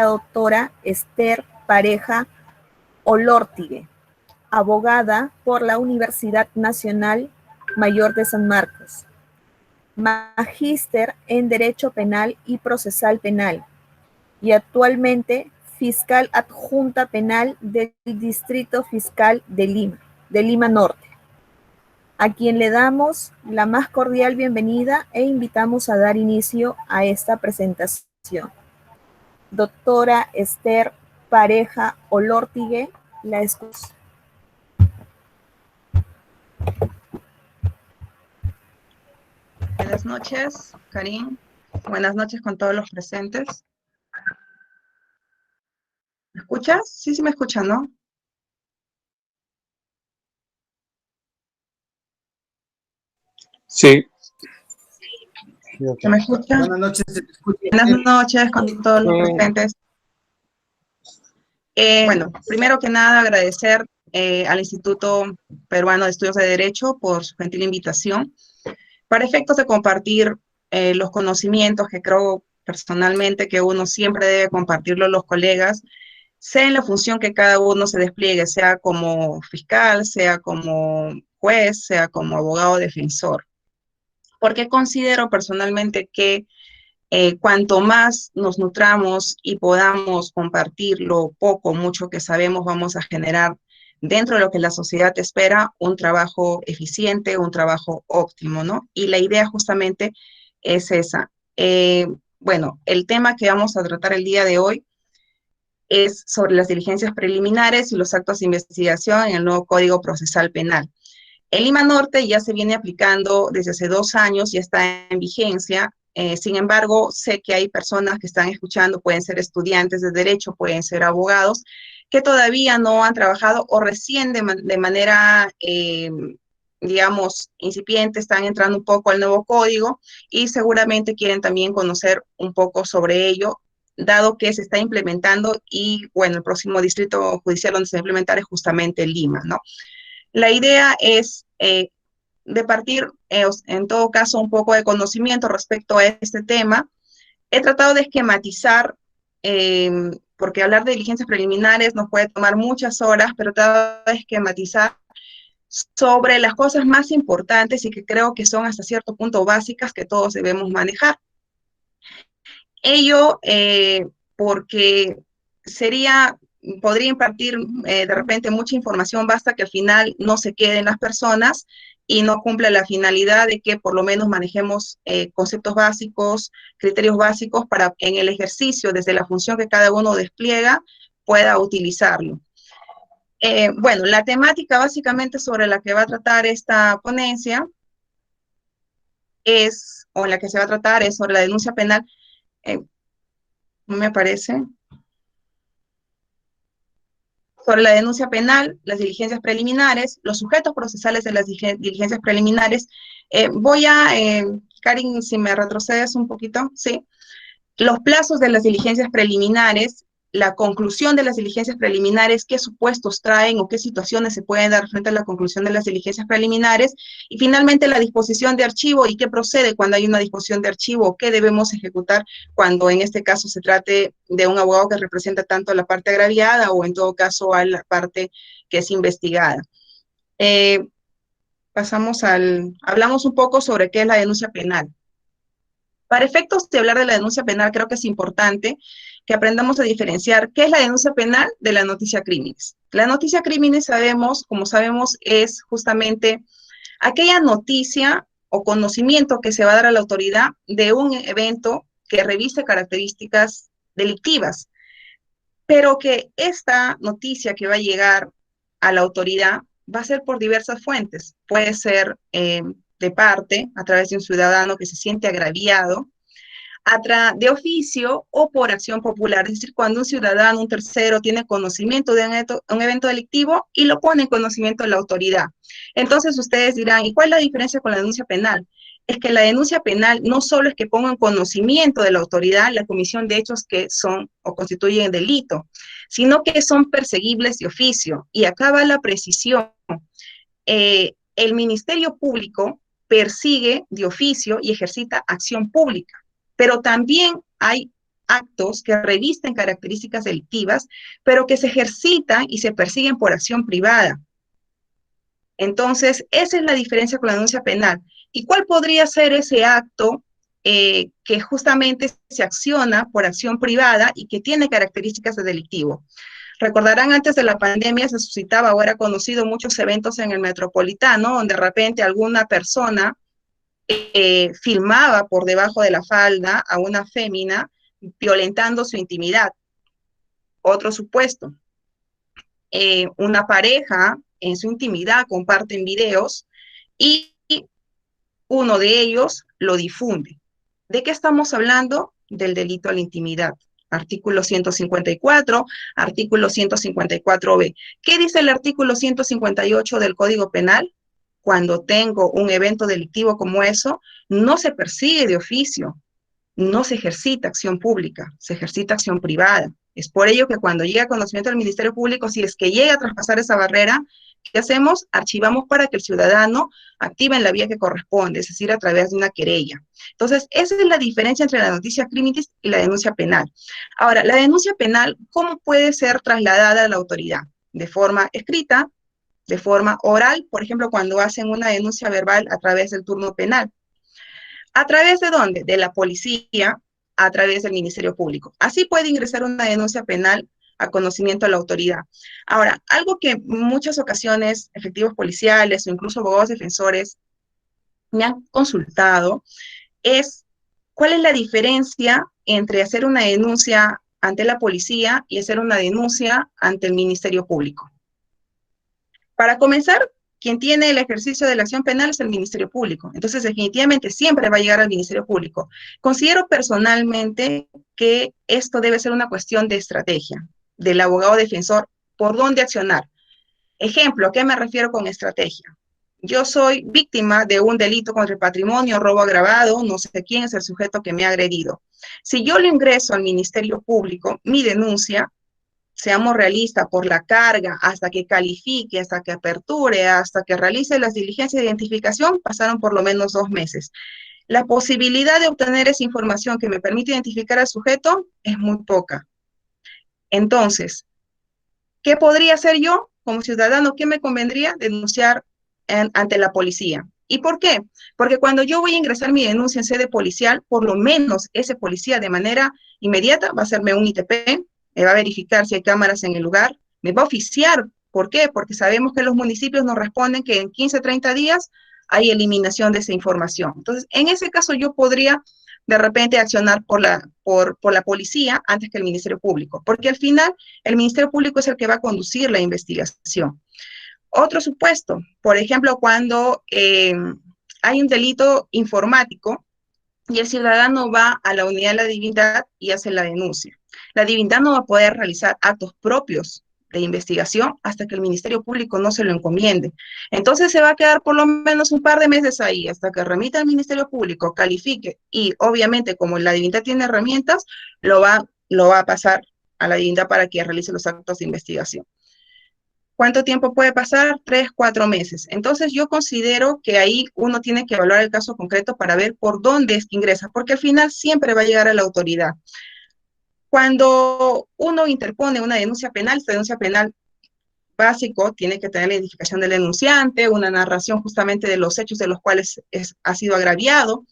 doctora Esther Pareja Olórtigue, abogada por la Universidad Nacional Mayor de San Marcos, magíster en Derecho Penal y Procesal Penal, y actualmente fiscal adjunta penal del Distrito Fiscal de Lima Norte, a quien le damos la más cordial bienvenida e invitamos a dar inicio a esta presentación. Doctora Esther Pareja Olórtigue, la escucho. Buenas noches, Karim. Buenas noches con todos los presentes. ¿Me escuchas? Sí, me escuchan, ¿no? Sí. ¿Se me escucha? Buenas noches. Buenas noches con todos los presentes. Bueno, primero que nada agradecer al Instituto Peruano de Estudios de Derecho por su gentil invitación. Para efectos de compartir los conocimientos que creo personalmente que uno siempre debe compartirlo a los colegas, sea en la función que cada uno se despliegue, sea como fiscal, sea como juez, sea como abogado defensor. Porque considero personalmente que cuanto más nos nutramos y podamos compartir lo poco o mucho que sabemos, vamos a generar dentro de lo que la sociedad espera un trabajo eficiente, un trabajo óptimo, ¿no? Y la idea justamente es esa. Bueno, el tema que vamos a tratar el día de hoy es sobre las diligencias preliminares y los actos de investigación en el nuevo Código Procesal Penal. En Lima Norte ya se viene aplicando desde hace 2 años, ya está en vigencia. Sin embargo, sé que hay personas que están escuchando, pueden ser estudiantes de Derecho, pueden ser abogados, que todavía no han trabajado o recién de manera, digamos, incipiente, están entrando un poco al nuevo código y seguramente quieren también conocer un poco sobre ello, dado que se está implementando y, bueno, el próximo distrito judicial donde se va a implementar es justamente Lima, ¿no? La idea es de partir, en todo caso, un poco de conocimiento respecto a este tema. He tratado de esquematizar, porque hablar de diligencias preliminares nos puede tomar muchas horas, pero he tratado de esquematizar sobre las cosas más importantes y que creo que son hasta cierto punto básicas que todos debemos manejar. Ello porque podría impartir de repente mucha información, basta que al final no se queden las personas y no cumple la finalidad de que por lo menos manejemos conceptos básicos, criterios básicos para en el ejercicio, desde la función que cada uno despliega, pueda utilizarlo. Bueno, la temática básicamente sobre la que va a tratar esta ponencia o en la que se va a tratar es sobre la denuncia penal. No me aparece. Sobre la denuncia penal, las diligencias preliminares, los sujetos procesales de las diligencias preliminares. Karin, si me retrocedes un poquito, sí. Los plazos de las diligencias preliminares, la conclusión de las diligencias preliminares, qué supuestos traen o qué situaciones se pueden dar frente a la conclusión de las diligencias preliminares, y finalmente la disposición de archivo y qué procede cuando hay una disposición de archivo, qué debemos ejecutar cuando en este caso se trate de un abogado que representa tanto a la parte agraviada o en todo caso a la parte que es investigada. Hablamos un poco sobre qué es la denuncia penal. Para efectos de hablar de la denuncia penal, creo que es importante que aprendamos a diferenciar qué es la denuncia penal de la noticia crímenes. La noticia crímenes, como sabemos, es justamente aquella noticia o conocimiento que se va a dar a la autoridad de un evento que reviste características delictivas, pero que esta noticia que va a llegar a la autoridad va a ser por diversas fuentes. Puede ser de parte, a través de un ciudadano que se siente agraviado, de oficio o por acción popular, es decir, cuando un ciudadano, un tercero, tiene conocimiento de un evento delictivo y lo pone en conocimiento de la autoridad. Entonces ustedes dirán, ¿y cuál es la diferencia con la denuncia penal? Es que la denuncia penal no solo es que ponga en conocimiento de la autoridad la comisión de hechos que son o constituyen delito, sino que son perseguibles de oficio. Y acá va la precisión. El Ministerio Público persigue de oficio y ejercita acción pública, pero también hay actos que revisten características delictivas, pero que se ejercitan y se persiguen por acción privada. Entonces, esa es la diferencia con la denuncia penal. ¿Y cuál podría ser ese acto que justamente se acciona por acción privada y que tiene características de delictivo? Recordarán, antes de la pandemia se suscitaba o era conocido muchos eventos en el Metropolitano, donde de repente alguna persona filmaba por debajo de la falda a una fémina violentando su intimidad. Otro supuesto, una pareja en su intimidad comparten videos y uno de ellos lo difunde. ¿De qué estamos hablando? Del delito a la intimidad. Artículo 154, artículo 154b. ¿Qué dice el artículo 158 del Código Penal? Cuando tengo un evento delictivo como eso, no se persigue de oficio, no se ejercita acción pública, se ejercita acción privada. Es por ello que cuando llega a conocimiento del Ministerio Público, si es que llega a traspasar esa barrera, ¿qué hacemos? Archivamos para que el ciudadano active en la vía que corresponde, es decir, a través de una querella. Entonces, esa es la diferencia entre la noticia criminis y la denuncia penal. Ahora, la denuncia penal, ¿cómo puede ser trasladada a la autoridad? De forma escrita, de forma oral, por ejemplo, cuando hacen una denuncia verbal a través del turno penal. ¿A través de dónde? De la policía, a través del Ministerio Público. Así puede ingresar una denuncia penal a conocimiento de la autoridad. Ahora, algo que en muchas ocasiones efectivos policiales o incluso abogados defensores me han consultado es cuál es la diferencia entre hacer una denuncia ante la policía y hacer una denuncia ante el Ministerio Público. Para comenzar, quien tiene el ejercicio de la acción penal es el Ministerio Público. Entonces, definitivamente siempre va a llegar al Ministerio Público. Considero personalmente que esto debe ser una cuestión de estrategia del abogado defensor, por dónde accionar. Ejemplo, ¿a qué me refiero con estrategia? Yo soy víctima de un delito contra el patrimonio, robo agravado, no sé quién es el sujeto que me ha agredido. Si yo le ingreso al Ministerio Público mi denuncia, seamos realistas, por la carga, hasta que califique, hasta que aperture, hasta que realice las diligencias de identificación, pasaron por lo menos 2 meses. La posibilidad de obtener esa información que me permite identificar al sujeto es muy poca. Entonces, ¿qué podría hacer yo como ciudadano? ¿Qué me convendría? Denunciar ante la policía. ¿Y por qué? Porque cuando yo voy a ingresar mi denuncia en sede policial, por lo menos ese policía de manera inmediata va a hacerme un ITP, me va a verificar si hay cámaras en el lugar, me va a oficiar. ¿Por qué? Porque sabemos que los municipios nos responden que en 15, 30 días hay eliminación de esa información. Entonces, en ese caso yo podría de repente accionar por la policía antes que el Ministerio Público, porque al final el Ministerio Público es el que va a conducir la investigación. Otro supuesto, por ejemplo, cuando hay un delito informático y el ciudadano va a la unidad de la divindad y hace la denuncia. La divindad no va a poder realizar actos propios de investigación hasta que el Ministerio Público no se lo encomiende. Entonces se va a quedar por lo menos un par de meses ahí hasta que remita al Ministerio Público, califique y obviamente como la divindad tiene herramientas, lo va a pasar a la divindad para que realice los actos de investigación. ¿Cuánto tiempo puede pasar? 3, 4 meses. Entonces yo considero que ahí uno tiene que evaluar el caso concreto para ver por dónde es que ingresa, porque al final siempre va a llegar a la autoridad. Cuando uno interpone una denuncia penal, esta denuncia penal básico tiene que tener la identificación del denunciante, una narración justamente de los hechos de los cuales ha sido agraviado,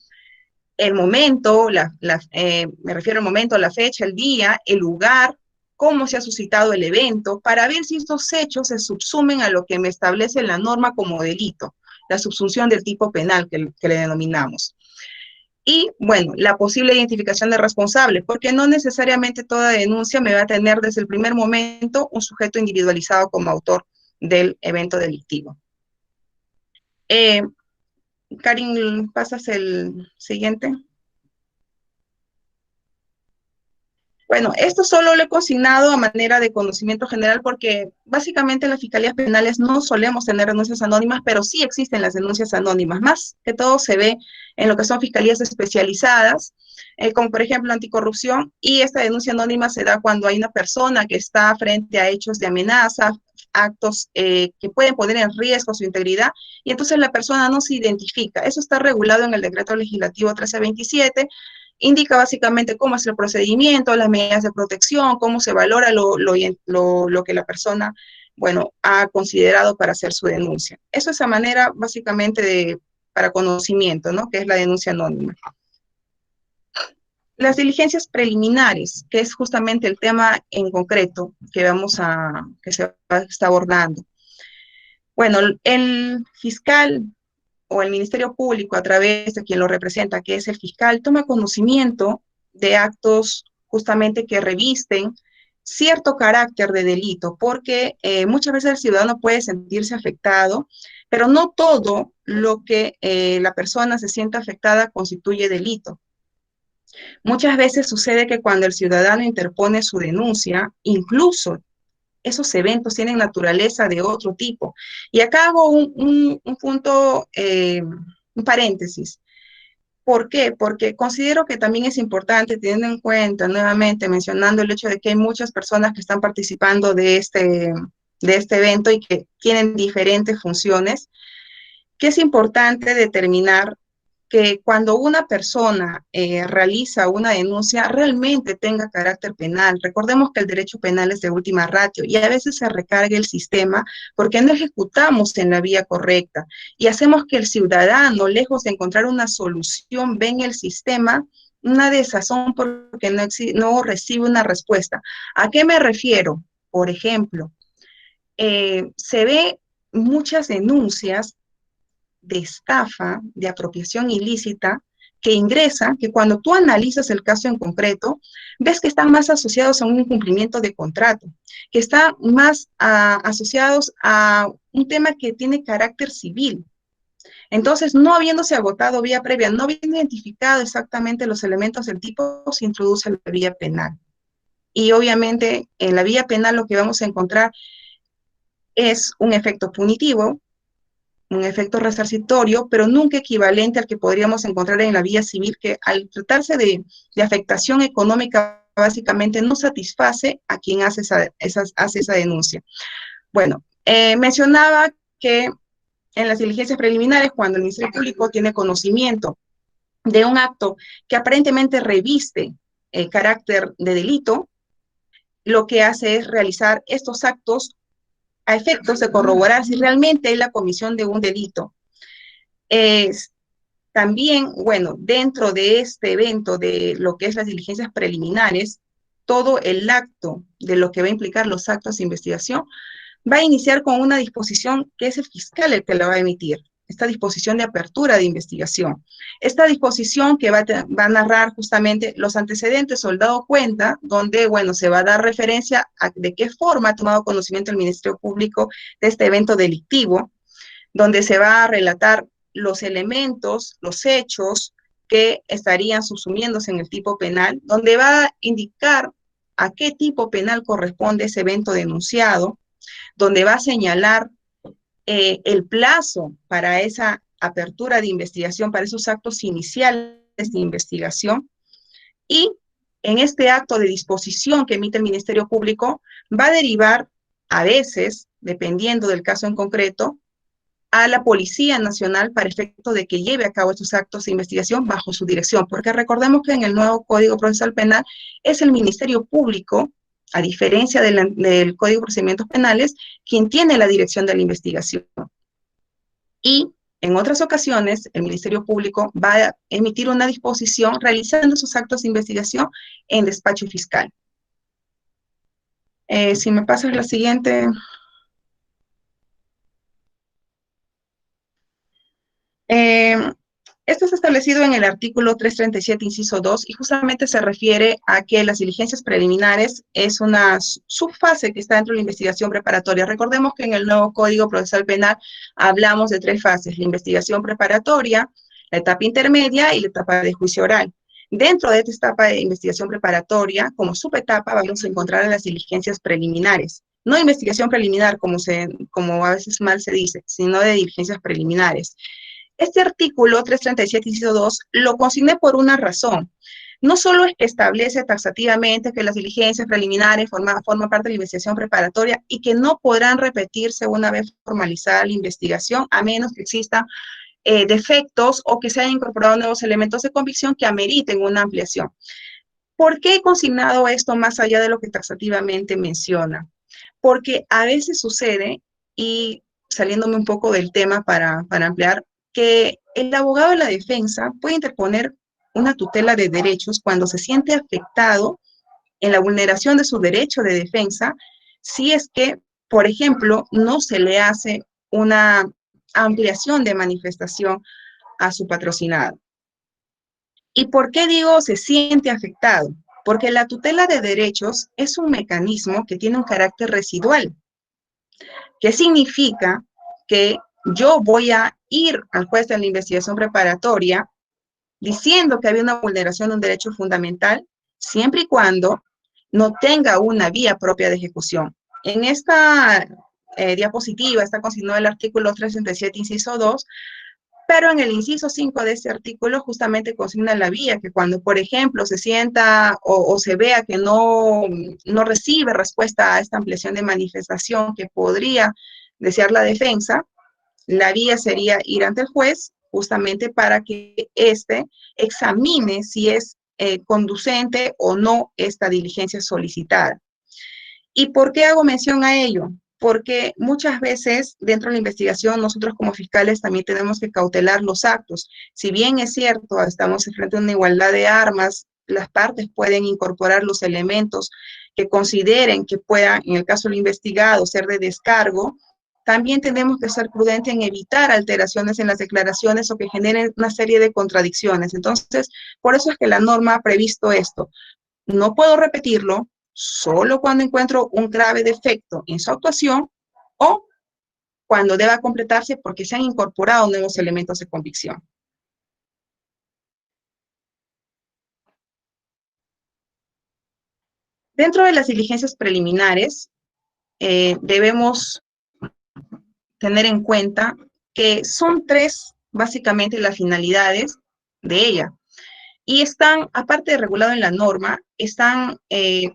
el momento, me refiero al momento, la fecha, el día, el lugar, cómo se ha suscitado el evento, para ver si estos hechos se subsumen a lo que me establece la norma como delito, la subsunción del tipo penal que le denominamos. Y, bueno, la posible identificación de responsable, porque no necesariamente toda denuncia me va a tener desde el primer momento un sujeto individualizado como autor del evento delictivo. Karin, ¿pasas el siguiente? Bueno, esto solo lo he consignado a manera de conocimiento general porque básicamente en las fiscalías penales no solemos tener denuncias anónimas, pero sí existen las denuncias anónimas. Más que todo se ve en lo que son fiscalías especializadas, como por ejemplo anticorrupción, y esta denuncia anónima se da cuando hay una persona que está frente a hechos de amenaza, actos que pueden poner en riesgo su integridad, y entonces la persona no se identifica. Eso está regulado en el decreto legislativo 1327, indica básicamente cómo es el procedimiento, las medidas de protección, cómo se valora lo que la persona, bueno, ha considerado para hacer su denuncia. Eso es a manera básicamente para conocimiento, ¿no? Que es la denuncia anónima. Las diligencias preliminares, que es justamente el tema en concreto que se está abordando. Bueno, el fiscal o el Ministerio Público, a través de quien lo representa, que es el fiscal, toma conocimiento de actos justamente que revisten cierto carácter de delito, porque muchas veces el ciudadano puede sentirse afectado, pero no todo lo que la persona se sienta afectada constituye delito. Muchas veces sucede que cuando el ciudadano interpone su denuncia, incluso esos eventos tienen naturaleza de otro tipo. Y acá hago un punto, un paréntesis. ¿Por qué? Porque considero que también es importante, teniendo en cuenta, nuevamente mencionando el hecho de que hay muchas personas que están participando de este evento y que tienen diferentes funciones, que es importante determinar que cuando una persona realiza una denuncia realmente tenga carácter penal. Recordemos que el derecho penal es de última ratio y a veces se recarga el sistema porque no ejecutamos en la vía correcta y hacemos que el ciudadano, lejos de encontrar una solución, ve en el sistema una desazón porque no recibe una respuesta. ¿A qué me refiero? Por ejemplo, se ve muchas denuncias de estafa, de apropiación ilícita, que ingresan, que cuando tú analizas el caso en concreto, ves que están más asociados a un incumplimiento de contrato, que están más asociados a un tema que tiene carácter civil. Entonces, no habiéndose agotado vía previa, no habiendo identificado exactamente los elementos del tipo, se introduce la vía penal. Y obviamente en la vía penal lo que vamos a encontrar es un efecto punitivo, un efecto resarcitorio, pero nunca equivalente al que podríamos encontrar en la vía civil, que al tratarse de afectación económica, básicamente no satisface a quien hace esa denuncia. Bueno, mencionaba que en las diligencias preliminares, cuando el Ministerio Público tiene conocimiento de un acto que aparentemente reviste carácter de delito, lo que hace es realizar estos actos a efectos de corroborar si realmente hay la comisión de un delito. También, bueno, dentro de este evento de lo que es las diligencias preliminares, todo el acto de lo que va a implicar los actos de investigación va a iniciar con una disposición que es el fiscal el que la va a emitir, esta disposición de apertura de investigación. Esta disposición que va a narrar justamente los antecedentes o el dado cuenta, donde, bueno, se va a dar referencia a de qué forma ha tomado conocimiento el Ministerio Público de este evento delictivo, donde se va a relatar los elementos, los hechos que estarían subsumiéndose en el tipo penal, donde va a indicar a qué tipo penal corresponde ese evento denunciado, donde va a señalar el plazo para esa apertura de investigación, para esos actos iniciales de investigación, y en este acto de disposición que emite el Ministerio Público va a derivar a veces, dependiendo del caso en concreto, a la Policía Nacional para efecto de que lleve a cabo estos actos de investigación bajo su dirección, porque recordemos que en el nuevo Código Procesal Penal es el Ministerio Público, a diferencia del Código de Procedimientos Penales, quien tiene la dirección de la investigación. Y en otras ocasiones, el Ministerio Público va a emitir una disposición realizando esos actos de investigación en despacho fiscal. Si me pasas la siguiente. Esto es establecido en el artículo 337, inciso 2, y justamente se refiere a que las diligencias preliminares es una subfase que está dentro de la investigación preparatoria. Recordemos que en el nuevo Código Procesal Penal hablamos de 3 fases: la investigación preparatoria, la etapa intermedia y la etapa de juicio oral. Dentro de esta etapa de investigación preparatoria, como subetapa, vamos a encontrar las diligencias preliminares. No investigación preliminar, como a veces mal se dice, sino de diligencias preliminares. Este artículo 337, inciso 2, lo consigné por una razón. No solo es que establece taxativamente que las diligencias preliminares forman parte de la investigación preparatoria y que no podrán repetirse una vez formalizada la investigación, a menos que exista defectos o que se hayan incorporado nuevos elementos de convicción que ameriten una ampliación. ¿Por qué he consignado esto más allá de lo que taxativamente menciona? Porque a veces sucede, y saliéndome un poco del tema para ampliar, que el abogado de la defensa puede interponer una tutela de derechos cuando se siente afectado en la vulneración de su derecho de defensa, si es que, por ejemplo, no se le hace una ampliación de manifestación a su patrocinado. ¿Y por qué digo se siente afectado? Porque la tutela de derechos es un mecanismo que tiene un carácter residual. ¿Qué significa? Que yo voy a ir al juez de la investigación preparatoria diciendo que había una vulneración de un derecho fundamental, siempre y cuando no tenga una vía propia de ejecución. En esta diapositiva está consignado el artículo 367, inciso 2, pero en el inciso 5 de ese artículo justamente consigna la vía que cuando, por ejemplo, se sienta o se vea que no recibe respuesta a esta ampliación de manifestación que podría desear la defensa, la vía sería ir ante el juez justamente para que éste examine si es conducente o no esta diligencia solicitada. ¿Y por qué hago mención a ello? Porque muchas veces dentro de la investigación nosotros como fiscales también tenemos que cautelar los actos. Si bien es cierto, estamos frente a una igualdad de armas, las partes pueden incorporar los elementos que consideren que puedan, en el caso del investigado, ser de descargo, también tenemos que ser prudentes en evitar alteraciones en las declaraciones o que generen una serie de contradicciones. Entonces, por eso es que la norma ha previsto esto. No puedo repetirlo solo cuando encuentro un grave defecto en su actuación o cuando deba completarse porque se han incorporado nuevos elementos de convicción. Dentro de las diligencias preliminares, debemos tener en cuenta que son tres, básicamente, las finalidades de ella. Y están, aparte de regulado en la norma, están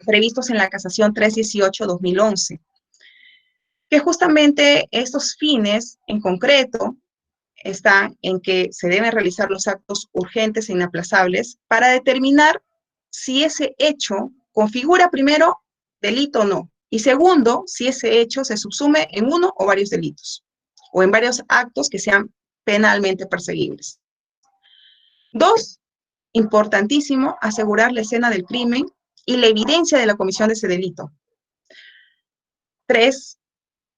previstos en la casación 318-2011, que justamente estos fines en concreto están en que se deben realizar los actos urgentes e inaplazables para determinar si ese hecho configura primero delito o no, y segundo, si ese hecho se subsume en uno o varios delitos, o en varios actos que sean penalmente perseguibles. Dos, importantísimo, asegurar la escena del crimen y la evidencia de la comisión de ese delito. Tres,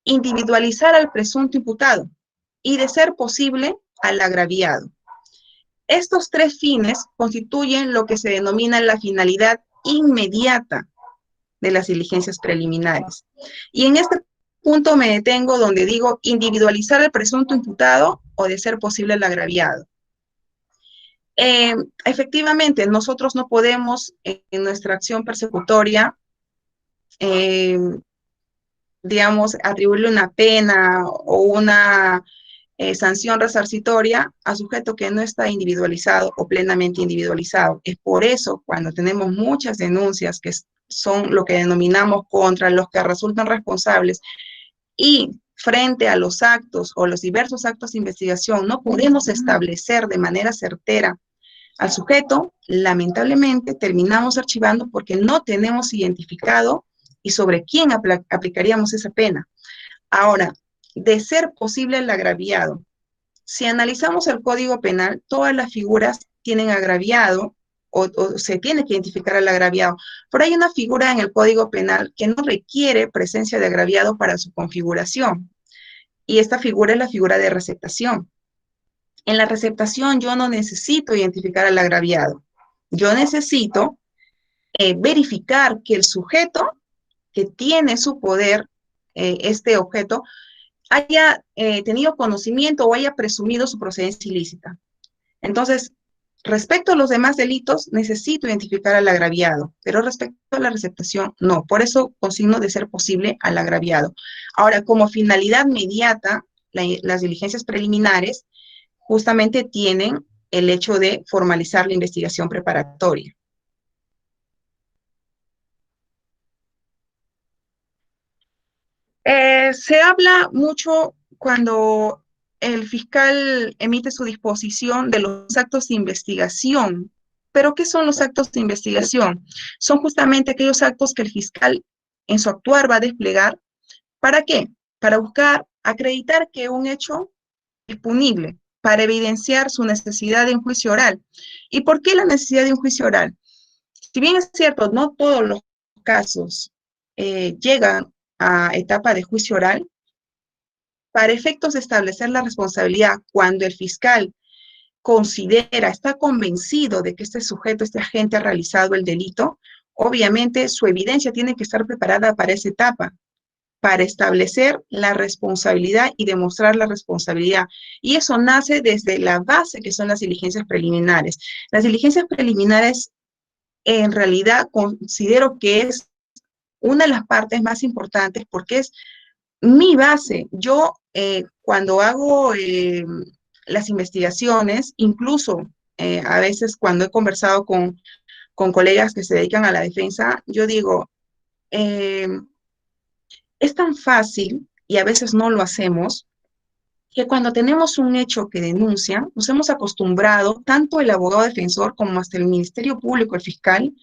individualizar al presunto imputado y, de ser posible, al agraviado. Estos tres fines constituyen lo que se denomina la finalidad inmediata de las diligencias preliminares. Y en este punto me detengo donde digo individualizar al presunto imputado o, de ser posible, al agraviado. Efectivamente, nosotros no podemos en nuestra acción persecutoria, digamos, atribuirle una pena o una sanción resarcitoria a sujeto que no está individualizado o plenamente individualizado. Es por eso cuando tenemos muchas denuncias que son lo que denominamos contra los que resultan responsables y frente a los actos o los diversos actos de investigación no podemos establecer de manera certera al sujeto, lamentablemente terminamos archivando porque no tenemos identificado y sobre quién aplicaríamos esa pena. Ahora, de ser posible el agraviado, si analizamos el Código Penal, todas las figuras tienen agraviado o se tiene que identificar al agraviado. Pero hay una figura en el Código Penal que no requiere presencia de agraviado para su configuración. Y esta figura es la figura de receptación. En la receptación yo no necesito identificar al agraviado. Yo necesito verificar que el sujeto que tiene su poder, este objeto, haya tenido conocimiento o haya presumido su procedencia ilícita. Entonces, respecto a los demás delitos, necesito identificar al agraviado, pero respecto a la receptación, no. Por eso consigno de ser posible al agraviado. Ahora, como finalidad mediata, las diligencias preliminares justamente tienen el hecho de formalizar la investigación preparatoria. Se habla mucho cuando el fiscal emite su disposición de los actos de investigación. ¿Pero qué son los actos de investigación? Son justamente aquellos actos que el fiscal en su actuar va a desplegar. ¿Para qué? Para buscar acreditar que un hecho es punible, para evidenciar su necesidad de un juicio oral. ¿Y por qué la necesidad de un juicio oral? Si bien es cierto, no todos los casos llegan a etapa de juicio oral, para efectos de establecer la responsabilidad, cuando el fiscal considera, está convencido de que este sujeto, este agente ha realizado el delito, obviamente su evidencia tiene que estar preparada para esa etapa, para establecer la responsabilidad y demostrar la responsabilidad. Y eso nace desde la base que son las diligencias preliminares. Las diligencias preliminares, en realidad, considero que es una de las partes más importantes porque es mi base. Yo, cuando hago las investigaciones, incluso a veces cuando he conversado con colegas que se dedican a la defensa, yo digo, eh, es tan fácil, y a veces no lo hacemos, que cuando tenemos un hecho que denuncian, nos hemos acostumbrado, tanto el abogado defensor como hasta el Ministerio Público, el fiscal,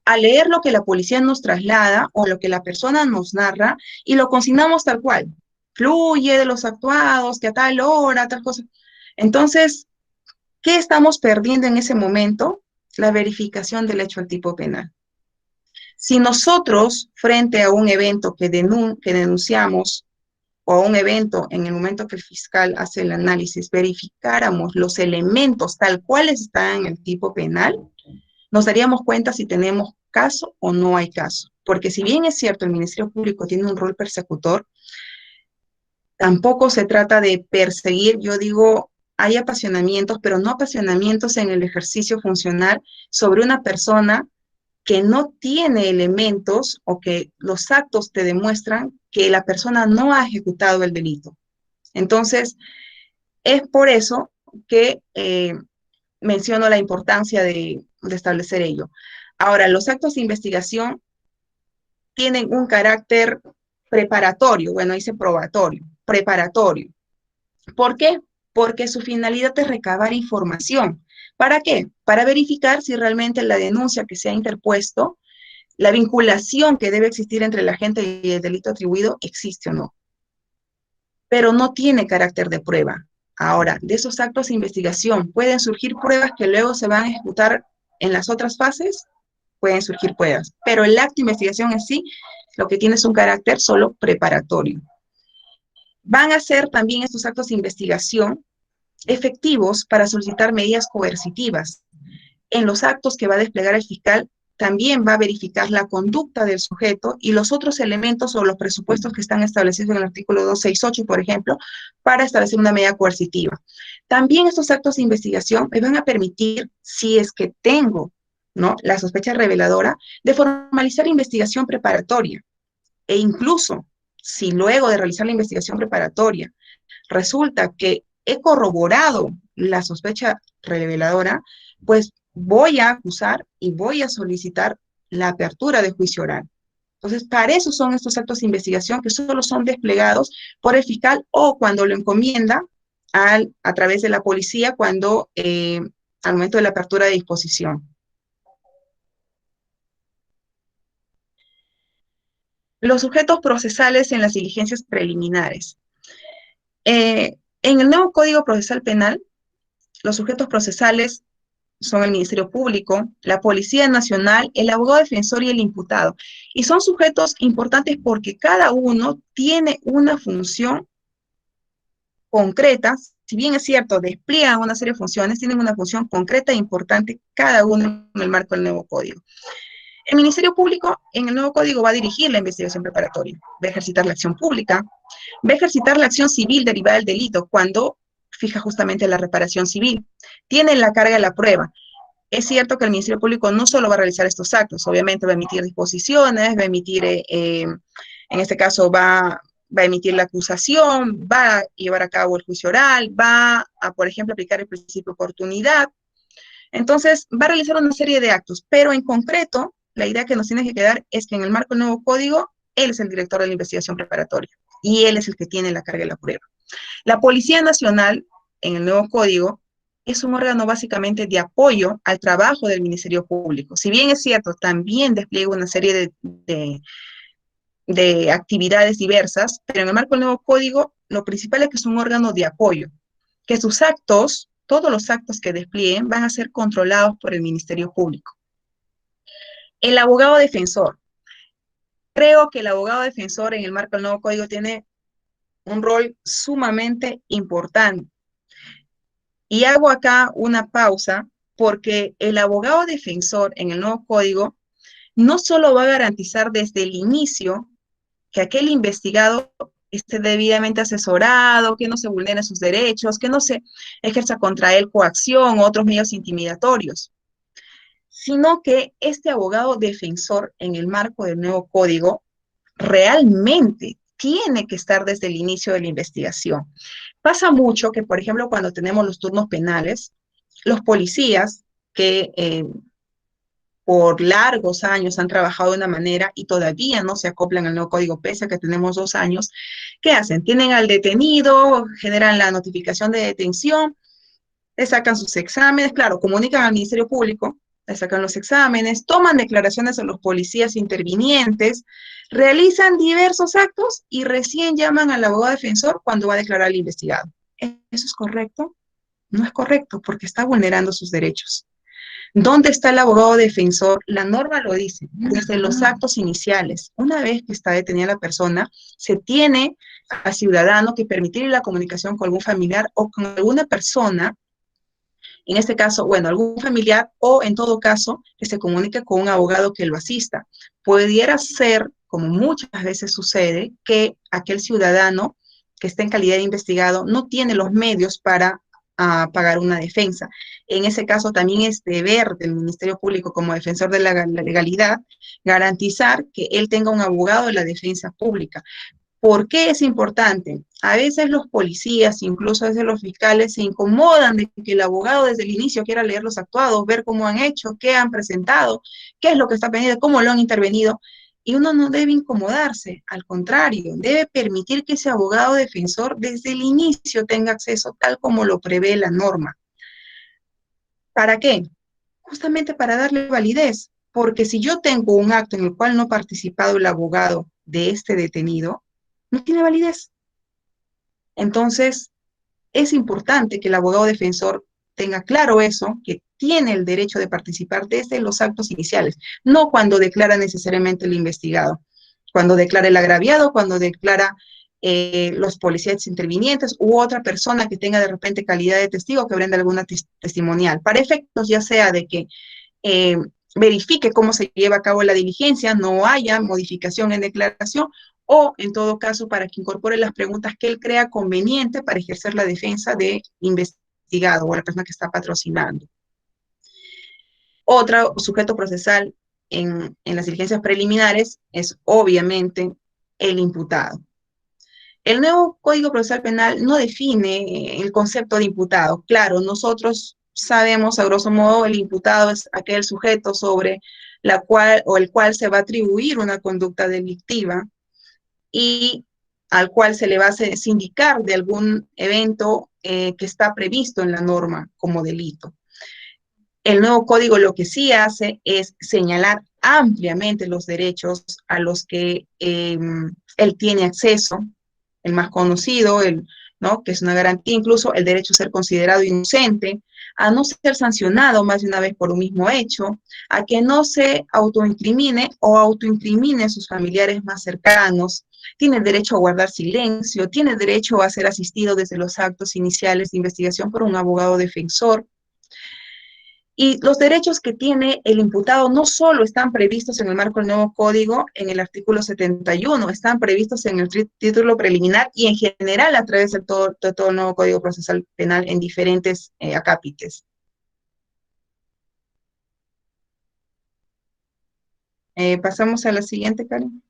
a leer lo que la policía nos traslada o lo que la persona nos narra y lo consignamos tal cual. Fluye de los actuados, que a tal hora, tal cosa. Entonces, ¿qué estamos perdiendo en ese momento? La verificación del hecho al tipo penal. Si nosotros, frente a un evento que denunciamos, o a un evento en el momento que el fiscal hace el análisis, verificáramos los elementos tal cuales están en el tipo penal, nos daríamos cuenta si tenemos caso o no hay caso. Porque si bien es cierto, el Ministerio Público tiene un rol persecutor, tampoco se trata de perseguir, yo digo, hay apasionamientos, pero no apasionamientos en el ejercicio funcional sobre una persona que no tiene elementos o que los actos te demuestran que la persona no ha ejecutado el delito. Entonces, es por eso que menciono la importancia de establecer ello. Ahora, los actos de investigación tienen un carácter preparatorio, bueno, dice probatorio, preparatorio. ¿Por qué? Porque su finalidad es recabar información. ¿Para qué? Para verificar si realmente la denuncia que se ha interpuesto, la vinculación que debe existir entre el agente y el delito atribuido existe o no. Pero no tiene carácter de prueba. Ahora, de esos actos de investigación, ¿pueden surgir pruebas que luego se van a ejecutar en las otras fases? Pueden surgir pruebas, pero el acto de investigación en sí, lo que tiene es un carácter solo preparatorio. Van a ser también estos actos de investigación efectivos para solicitar medidas coercitivas. En los actos que va a desplegar el fiscal, también va a verificar la conducta del sujeto y los otros elementos o los presupuestos que están establecidos en el artículo 268, por ejemplo, para establecer una medida coercitiva. También estos actos de investigación me van a permitir, si es que tengo, ¿no?, la sospecha reveladora, de formalizar investigación preparatoria. E incluso, si luego de realizar la investigación preparatoria resulta que he corroborado la sospecha reveladora, pues voy a acusar y voy a solicitar la apertura de juicio oral. Entonces, para eso son estos actos de investigación que solo son desplegados por el fiscal o cuando lo encomienda a través de la policía cuando al momento de la apertura de disposición. Los sujetos procesales en las diligencias preliminares. En el nuevo Código Procesal Penal, los sujetos procesales son el Ministerio Público, la Policía Nacional, el abogado defensor y el imputado. Y son sujetos importantes porque cada uno tiene una función concreta. Si bien es cierto, despliegan una serie de funciones, tienen una función concreta e importante cada uno en el marco del nuevo código. El Ministerio Público en el nuevo código va a dirigir la investigación preparatoria, va a ejercitar la acción pública, va a ejercitar la acción civil derivada del delito cuando fija justamente la reparación civil. Tiene la carga de la prueba. Es cierto que el Ministerio Público no solo va a realizar estos actos, obviamente va a emitir disposiciones, va a emitir, en este caso va a emitir la acusación, va a llevar a cabo el juicio oral, va a, por ejemplo, aplicar el principio de oportunidad. Entonces, va a realizar una serie de actos, pero en concreto, la idea que nos tiene que quedar es que en el marco del nuevo código, él es el director de la investigación preparatoria y él es el que tiene la carga de la prueba. La Policía Nacional, en el nuevo código, es un órgano básicamente de apoyo al trabajo del Ministerio Público. Si bien es cierto, también despliega una serie de actividades diversas, pero en el marco del nuevo código, lo principal es que es un órgano de apoyo, que sus actos, todos los actos que desplieguen, van a ser controlados por el Ministerio Público. El abogado defensor. Creo que el abogado defensor en el marco del nuevo código tiene un rol sumamente importante. Y hago acá una pausa porque el abogado defensor en el nuevo código no solo va a garantizar desde el inicio que aquel investigado esté debidamente asesorado, que no se vulneren sus derechos, que no se ejerza contra él coacción u otros medios intimidatorios, sino que este abogado defensor en el marco del nuevo código realmente tiene que estar desde el inicio de la investigación. Pasa mucho que, por ejemplo, cuando tenemos los turnos penales, los policías que por largos años han trabajado de una manera y todavía no se acoplan al nuevo código, pese a que tenemos 2 años, ¿qué hacen? Tienen al detenido, generan la notificación de detención, le sacan sus exámenes, claro, comunican al Ministerio Público, le sacan los exámenes, toman declaraciones a los policías intervinientes, realizan diversos actos y recién llaman al abogado defensor cuando va a declarar al investigado. ¿Eso es correcto? No es correcto porque está vulnerando sus derechos. ¿Dónde está el abogado defensor? La norma lo dice, desde los actos iniciales. Una vez que está detenida la persona, se tiene al ciudadano que permitir la comunicación con algún familiar o con alguna persona, en este caso, bueno, algún familiar o en todo caso que se comunique con un abogado que lo asista. Pudiera ser, como muchas veces sucede, que aquel ciudadano que está en calidad de investigado no tiene los medios para pagar una defensa. En ese caso también es deber del Ministerio Público como defensor de la legalidad garantizar que él tenga un abogado de la defensa pública. ¿Por qué es importante? A veces los policías, incluso a veces los fiscales, se incomodan de que el abogado desde el inicio quiera leer los actuados, ver cómo han hecho, qué han presentado, qué es lo que está pendiente, cómo lo han intervenido. Y uno no debe incomodarse, al contrario, debe permitir que ese abogado defensor desde el inicio tenga acceso tal como lo prevé la norma. ¿Para qué? Justamente para darle validez, porque si yo tengo un acto en el cual no ha participado el abogado de este detenido, no tiene validez. Entonces, es importante que el abogado defensor tenga claro eso, que tiene el derecho de participar desde los actos iniciales, no cuando declara necesariamente el investigado, cuando declara el agraviado, cuando declara los policías intervinientes u otra persona que tenga de repente calidad de testigo que brinde alguna testimonial, para efectos ya sea de que eh, verifique cómo se lleva a cabo la diligencia, no haya modificación en declaración, o en todo caso para que incorpore las preguntas que él crea conveniente para ejercer la defensa de investigado o la persona que está patrocinando. Otro sujeto procesal en las diligencias preliminares es obviamente el imputado. El nuevo Código Procesal Penal no define el concepto de imputado. Claro, nosotros sabemos, a grosso modo, el imputado es aquel sujeto sobre la cual o el cual se va a atribuir una conducta delictiva y al cual se le va a sindicar de algún evento que está previsto en la norma como delito. El nuevo código lo que sí hace es señalar ampliamente los derechos a los que él tiene acceso, el más conocido, ¿no? Que es una garantía, incluso el derecho a ser considerado inocente, a no ser sancionado más de una vez por un mismo hecho, a que no se autoincrimine o autoincrimine a sus familiares más cercanos, tiene derecho a guardar silencio, tiene derecho a ser asistido desde los actos iniciales de investigación por un abogado defensor. Y los derechos que tiene el imputado no solo están previstos en el marco del nuevo código, en el artículo 71, están previstos en el título preliminar y en general a través de todo el nuevo Código Procesal Penal en diferentes acápites. Pasamos a la siguiente, Karen.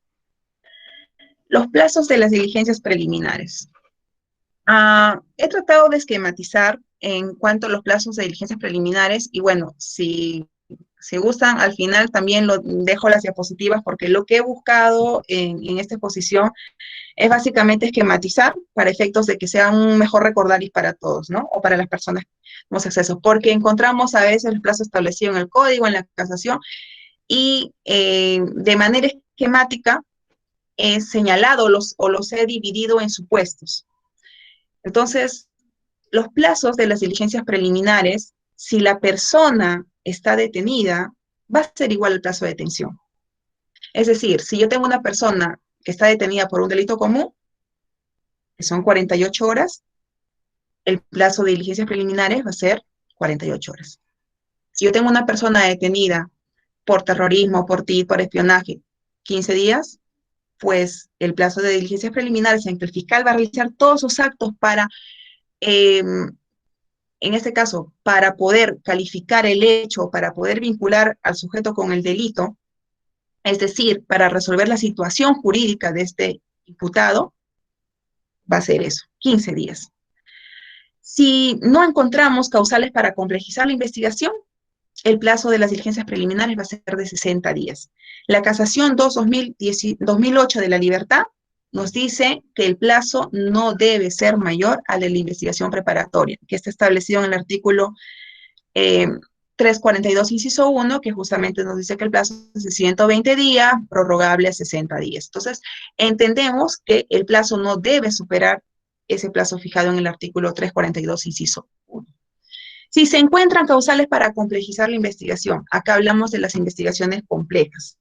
Los plazos de las diligencias preliminares. He tratado de esquematizar en cuanto a los plazos de diligencias preliminares y bueno, si Si gustan, al final también lo dejo las diapositivas porque lo que he buscado en esta exposición es básicamente esquematizar para efectos de que sea un mejor recordaris para todos, ¿no? O para las personas que tenemos acceso, porque encontramos a veces el plazo establecido en el código, en la casación, y de manera esquemática he señalado o los he dividido en supuestos. Entonces, los plazos de las diligencias preliminares, si la persona está detenida, va a ser igual al plazo de detención. Es decir, si yo tengo una persona que está detenida por un delito común, que son 48 horas, el plazo de diligencias preliminares va a ser 48 horas. Si yo tengo una persona detenida por terrorismo, por espionaje, 15 días, pues el plazo de diligencias preliminares en que el fiscal va a realizar todos sus actos para, en este caso, para poder calificar el hecho, para poder vincular al sujeto con el delito, es decir, para resolver la situación jurídica de este imputado, va a ser eso, 15 días. Si no encontramos causales para complejizar la investigación, el plazo de las diligencias preliminares va a ser de 60 días. La casación 2008 de la libertad nos dice que el plazo no debe ser mayor al de la investigación preparatoria, que está establecido en el artículo 342, inciso 1, que justamente nos dice que el plazo es de 120 días, prorrogable a 60 días. Entonces, entendemos que el plazo no debe superar ese plazo fijado en el artículo 342, inciso 1. Si se encuentran causales para complejizar la investigación, acá hablamos de las investigaciones complejas.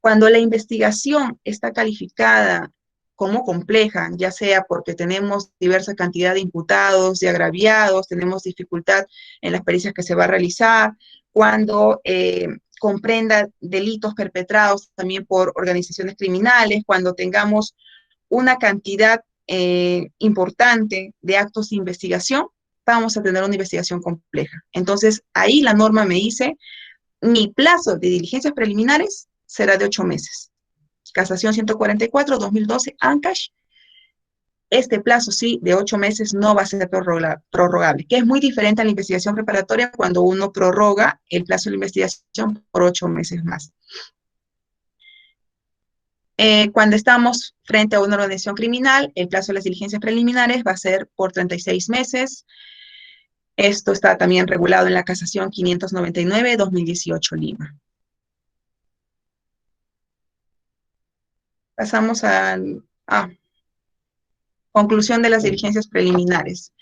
Cuando la investigación está calificada como compleja, ya sea porque tenemos diversa cantidad de imputados, de agraviados, tenemos dificultad en las pericias que se va a realizar, cuando comprenda delitos perpetrados también por organizaciones criminales, cuando tengamos una cantidad importante de actos de investigación, vamos a tener una investigación compleja. Entonces, ahí la norma me dice, mi plazo de diligencias preliminares será de 8 meses. Casación 144, 2012, ANCASH. Este plazo, sí, de 8 meses no va a ser prorrogable, que es muy diferente a la investigación preparatoria cuando uno prorroga el plazo de la investigación por 8 meses más. Cuando estamos frente a una organización criminal, el plazo de las diligencias preliminares va a ser por 36 meses. Esto está también regulado en la casación 599, 2018, Lima. Pasamos a conclusión de las diligencias preliminares.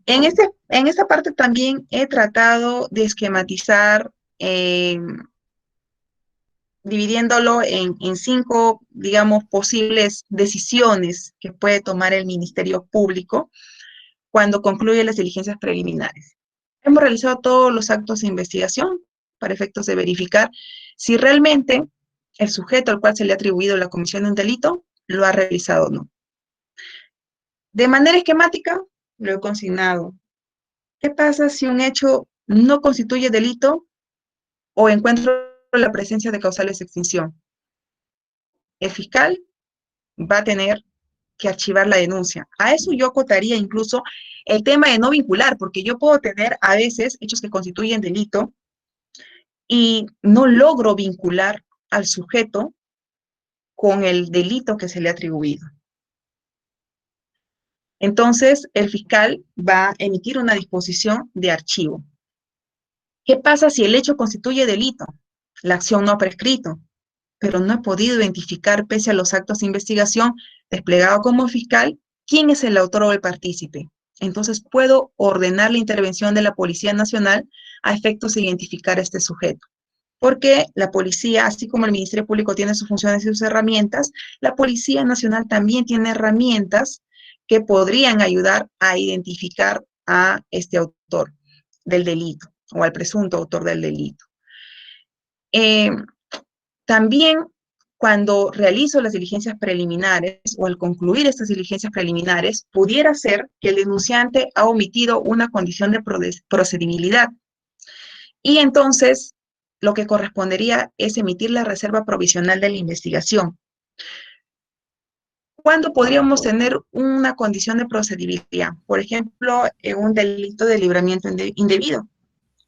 En esta parte también he tratado de esquematizar, dividiéndolo en 5, digamos, posibles decisiones que puede tomar el Ministerio Público cuando concluye las diligencias preliminares. Hemos realizado todos los actos de investigación para efectos de verificar si realmente el sujeto al cual se le ha atribuido la comisión de un delito lo ha realizado o no. De manera esquemática, lo he consignado. ¿Qué pasa si un hecho no constituye delito o encuentro la presencia de causales de extinción? El fiscal va a tener que archivar la denuncia. A eso yo acotaría incluso el tema de no vincular, porque yo puedo tener a veces hechos que constituyen delito y no logro vincular al sujeto con el delito que se le ha atribuido. Entonces, el fiscal va a emitir una disposición de archivo. ¿Qué pasa si el hecho constituye delito? La acción no ha prescrito, pero no he podido identificar, pese a los actos de investigación desplegado como fiscal, quién es el autor o el partícipe. Entonces, puedo ordenar la intervención de la Policía Nacional a efectos de identificar a este sujeto. Porque la policía, así como el Ministerio Público tiene sus funciones y sus herramientas, la Policía Nacional también tiene herramientas que podrían ayudar a identificar a este autor del delito o al presunto autor del delito. También cuando realizo las diligencias preliminares o al concluir estas diligencias preliminares, pudiera ser que el denunciante ha omitido una condición de procedibilidad. Y entonces, lo que correspondería es emitir la reserva provisional de la investigación. ¿Cuándo podríamos tener una condición de procedibilidad? Por ejemplo, un delito de libramiento indebido,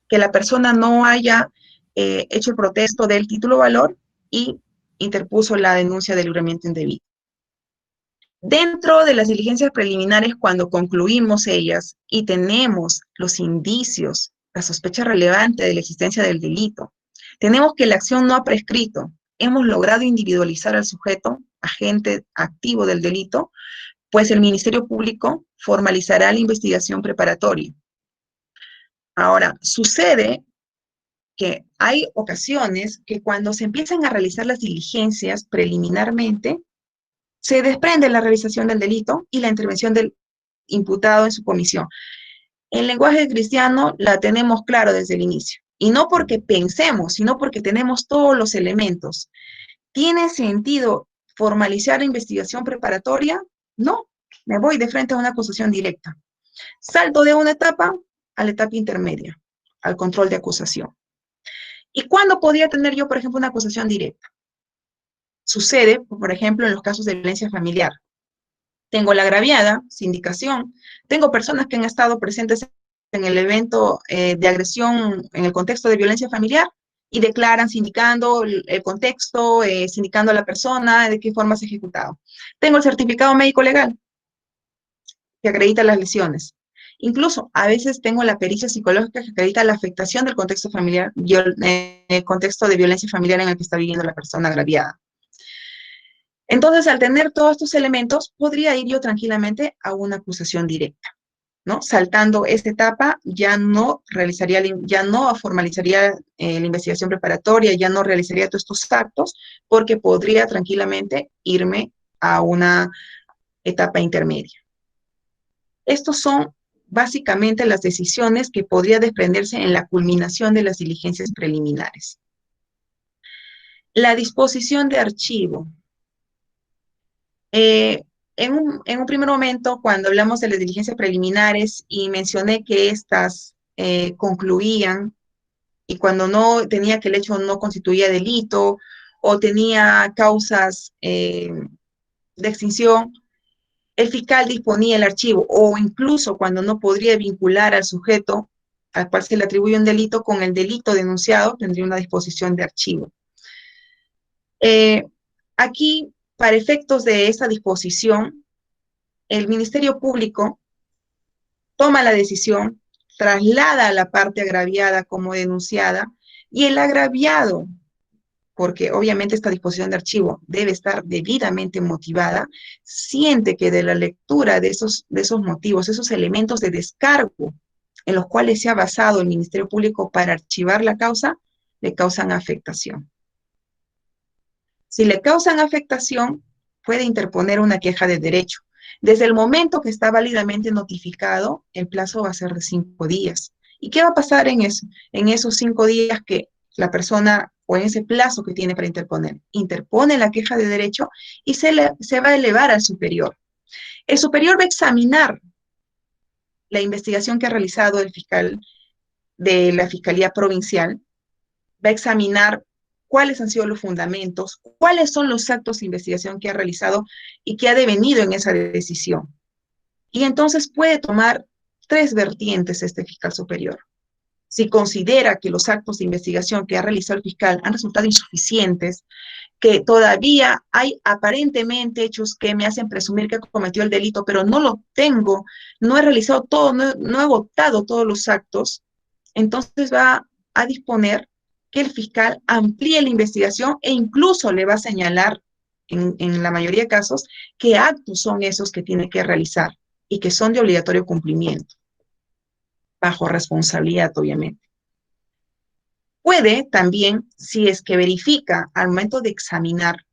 que la persona no haya hecho el protesto del título valor y interpuso la denuncia de libramiento indebido. Dentro de las diligencias preliminares, cuando concluimos ellas y tenemos los indicios, la sospecha relevante de la existencia del delito, tenemos que la acción no ha prescrito, hemos logrado individualizar al sujeto, agente activo del delito, pues el Ministerio Público formalizará la investigación preparatoria. Ahora, sucede que hay ocasiones que cuando se empiezan a realizar las diligencias preliminarmente, se desprende la realización del delito y la intervención del imputado en su comisión. En lenguaje cristiano la tenemos claro desde el inicio. Y no porque pensemos, sino porque tenemos todos los elementos. ¿Tiene sentido formalizar la investigación preparatoria? No, me voy de frente a una acusación directa. Salto de una etapa a la etapa intermedia, al control de acusación. ¿Y cuándo podría tener yo, por ejemplo, una acusación directa? Sucede, por ejemplo, en los casos de violencia familiar. Tengo la agraviada, sindicación, tengo personas que han estado presentes en el evento de agresión en el contexto de violencia familiar y declaran sindicando el contexto, sindicando a la persona, de qué forma se ha ejecutado. Tengo el certificado médico legal que acredita las lesiones. Incluso a veces tengo la pericia psicológica que acredita la afectación del contexto familiar, el contexto de violencia familiar en el que está viviendo la persona agraviada. Entonces, al tener todos estos elementos, podría ir yo tranquilamente a una acusación directa, ¿no? Saltando esta etapa, ya no formalizaría la investigación preparatoria, ya no realizaría todos estos actos, porque podría tranquilamente irme a una etapa intermedia. Estos son básicamente las decisiones que podría desprenderse en la culminación de las diligencias preliminares. La disposición de archivo. En un primer momento, cuando hablamos de las diligencias preliminares y mencioné que éstas concluían y cuando no tenía que el hecho no constituía delito o tenía causas de extinción, el fiscal disponía el archivo o incluso cuando no podría vincular al sujeto al cual se le atribuye un delito con el delito denunciado, tendría una disposición de archivo. Aquí, para efectos de esa disposición, el Ministerio Público toma la decisión, traslada a la parte agraviada como denunciada y el agraviado, porque obviamente esta disposición de archivo debe estar debidamente motivada, siente que de la lectura de esos motivos, esos elementos de descargo en los cuales se ha basado el Ministerio Público para archivar la causa, le causan afectación. Si le causan afectación, puede interponer una queja de derecho. Desde el momento que está válidamente notificado, el plazo va a ser de 5 días. ¿Y qué va a pasar en eso? En esos 5 días que la persona, o en ese plazo que tiene para interponer, interpone la queja de derecho y se va a elevar al superior. El superior va a examinar la investigación que ha realizado el fiscal de la Fiscalía Provincial, va a examinar cuáles han sido los fundamentos, cuáles son los actos de investigación que ha realizado y que ha devenido en esa decisión. Y entonces puede tomar 3 vertientes este fiscal superior. Si considera que los actos de investigación que ha realizado el fiscal han resultado insuficientes, que todavía hay aparentemente hechos que me hacen presumir que cometió el delito, pero no lo tengo, no he realizado todo, no he agotado todos los actos, entonces va a disponer que el fiscal amplíe la investigación e incluso le va a señalar, en la mayoría de casos, qué actos son esos que tiene que realizar y que son de obligatorio cumplimiento, bajo responsabilidad, obviamente. Puede también, si es que verifica al momento de examinar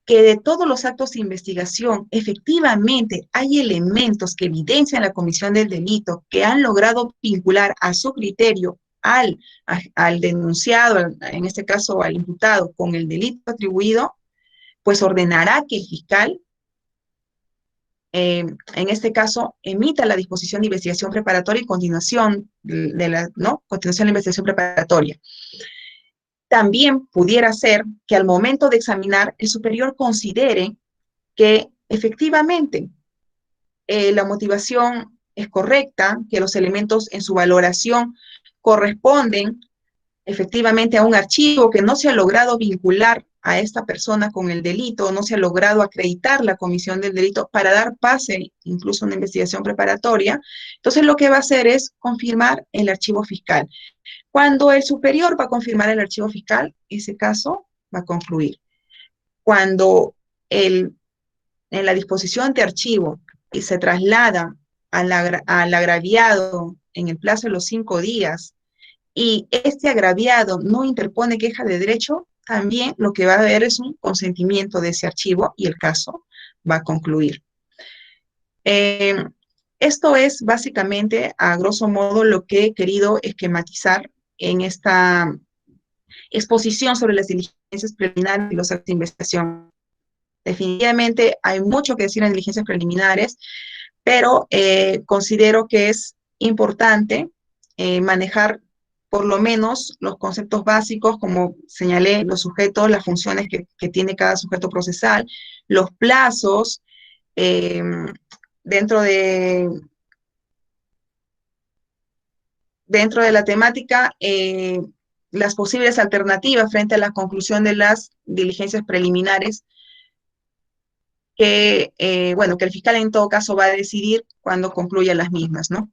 que de todos los actos de investigación efectivamente hay elementos que evidencian la comisión del delito, que han logrado vincular a su criterio al denunciado, en este caso al imputado, con el delito atribuido, pues ordenará que el fiscal, en este caso, emita la disposición de investigación preparatoria y continuación continuación de la investigación preparatoria. También pudiera ser que al momento de examinar, el superior considere que efectivamente la motivación es correcta, que los elementos en su valoración corresponden efectivamente a un archivo, que no se ha logrado vincular a esta persona con el delito, no se ha logrado acreditar la comisión del delito para dar pase incluso a una investigación preparatoria, entonces lo que va a hacer es confirmar el archivo fiscal. Cuando el superior va a confirmar el archivo fiscal, ese caso va a concluir. Cuando en la disposición de archivo y se traslada al agraviado en el plazo de los 5 días y este agraviado no interpone queja de derecho, también lo que va a haber es un consentimiento de ese archivo y el caso va a concluir. Eh, Esto es básicamente, a grosso modo, lo que he querido esquematizar en esta exposición sobre las diligencias preliminares y los actos de investigación. Definitivamente hay mucho que decir en diligencias preliminares, pero considero que es importante manejar por lo menos los conceptos básicos, como señalé, los sujetos, las funciones que tiene cada sujeto procesal, los plazos, eh, dentro de, dentro de la temática, las posibles alternativas frente a la conclusión de las diligencias preliminares, que, bueno, que el fiscal en todo caso va a decidir cuando concluya las mismas, ¿no?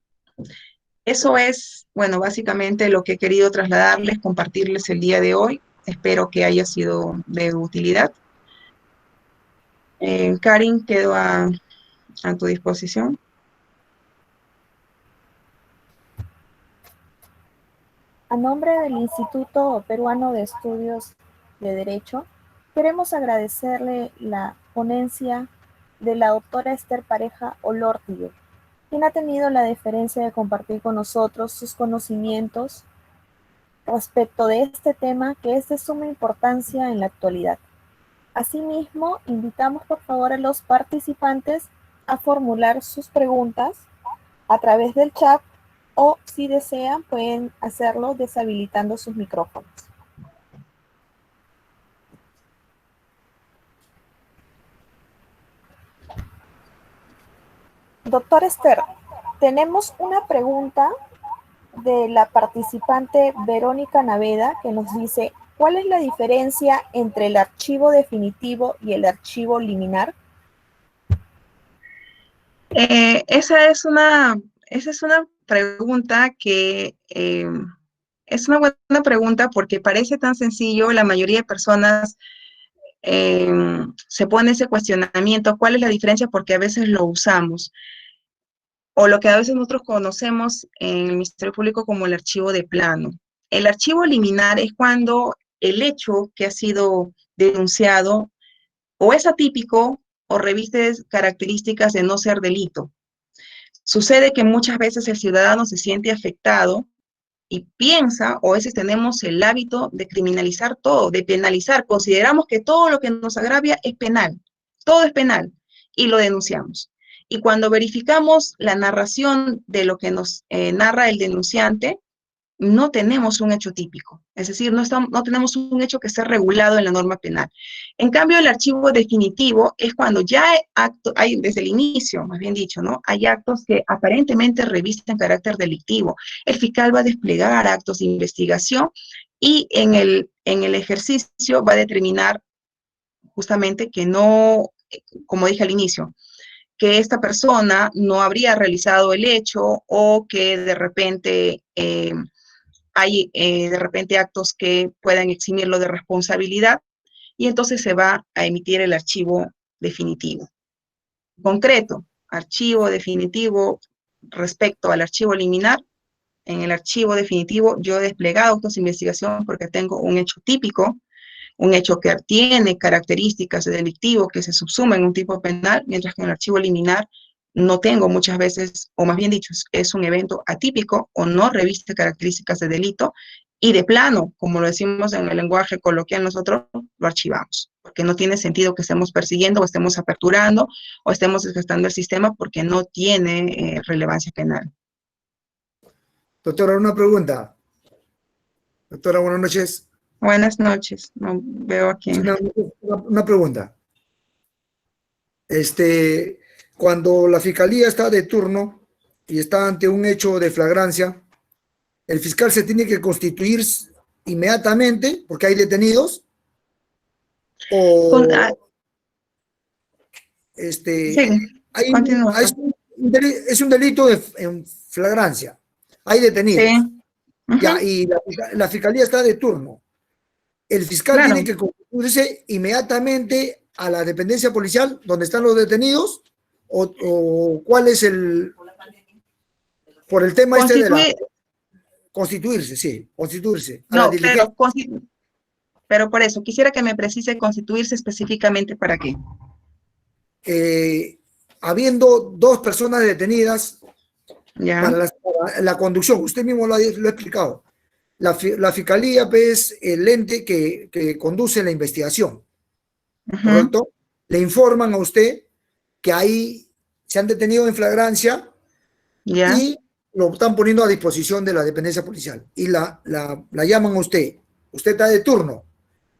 Eso es, bueno, básicamente lo que he querido trasladarles, compartirles el día de hoy. Espero que haya sido de utilidad. Karin, quedo a tu disposición. A nombre del Instituto Peruano de Estudios de Derecho, queremos agradecerle la ponencia de la doctora Esther Pareja Olórtigue, quien ha tenido la deferencia de compartir con nosotros sus conocimientos respecto de este tema que es de suma importancia en la actualidad. Asimismo, invitamos por favor a los participantes a formular sus preguntas a través del chat o, si desean, pueden hacerlo deshabilitando sus micrófonos. Doctor Esther, tenemos una pregunta de la participante Verónica Naveda, que nos dice: ¿cuál es la diferencia entre el archivo definitivo y el archivo liminar? Esa es una pregunta que es una buena pregunta, porque parece tan sencillo. La mayoría de personas se pone ese cuestionamiento: ¿cuál es la diferencia? Porque a veces lo usamos, o lo que a veces nosotros conocemos en el Ministerio Público como el archivo de plano. El archivo liminar es cuando el hecho que ha sido denunciado o es atípico o reviste características de no ser delito. Sucede que muchas veces el ciudadano se siente afectado y piensa, o a veces tenemos el hábito de criminalizar todo, de penalizar. Consideramos que todo lo que nos agravia es penal, todo es penal, y lo denunciamos. Y cuando verificamos la narración de lo que nos narra el denunciante, no tenemos un hecho típico, es decir, no tenemos un hecho que esté regulado en la norma penal. En cambio, el archivo definitivo es cuando ya hay desde el inicio, más bien dicho, ¿no? Hay actos que aparentemente revisten carácter delictivo. El fiscal va a desplegar actos de investigación y en el ejercicio va a determinar justamente que no, como dije al inicio, que esta persona no habría realizado el hecho, o que de repente hay de repente actos que puedan eximirlo de responsabilidad, y entonces se va a emitir el archivo definitivo. Concreto, archivo definitivo respecto al archivo liminar. En el archivo definitivo yo he desplegado actos de investigación porque tengo un hecho típico, un hecho que tiene características de delictivo que se subsuma en un tipo penal, mientras que en el archivo liminar no tengo muchas veces, o más bien dicho, es un evento atípico o no reviste características de delito, y de plano, como lo decimos en el lenguaje coloquial, nosotros lo archivamos, porque no tiene sentido que estemos persiguiendo o estemos aperturando o estemos desgastando el sistema, porque no tiene relevancia penal. Doctora, una pregunta. Doctora, buenas noches. Buenas noches, no veo aquí. Sí, una pregunta. Cuando la fiscalía está de turno y está ante un hecho de flagrancia, el fiscal se tiene que constituir inmediatamente, porque hay detenidos, o Con- ah, este, sigue, continúa. es un delito en flagrancia. Hay Sí, detenidos. Ya, ujú, y la fiscalía está de turno. El fiscal tiene claro. que constituirse inmediatamente a la dependencia policial donde están los detenidos, o cuál es por el tema este de la Constituir, constituirse, sí, constituirse a la no, diligencia. pero por eso, quisiera que me precise constituirse específicamente para qué. eh, Habiendo dos personas detenidas ¿Ya? para la conducción, usted mismo lo ha explicado. La fiscalía es el ente que conduce la investigación, Ujú, ¿correcto? Le informan a usted que ahí se han detenido en flagrancia ¿ya? y lo están poniendo a disposición de la dependencia policial. Y la llaman a usted. Usted está de turno.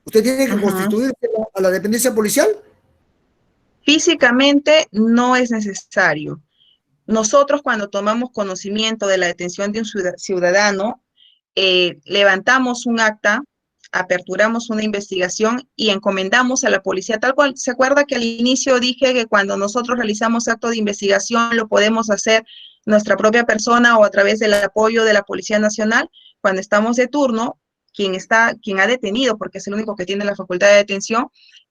Usted tiene que Ujú. constituirse a la dependencia policial. Físicamente no es necesario. Nosotros cuando tomamos conocimiento de la detención de un ciudadano, levantamos un acta, aperturamos una investigación y encomendamos a la policía, tal cual. ¿Se acuerda que al inicio dije que cuando nosotros realizamos acto de investigación lo podemos hacer nuestra propia persona o a través del apoyo de la Policía Nacional? Cuando estamos de turno, quien ha detenido, porque es el único que tiene la facultad de detención,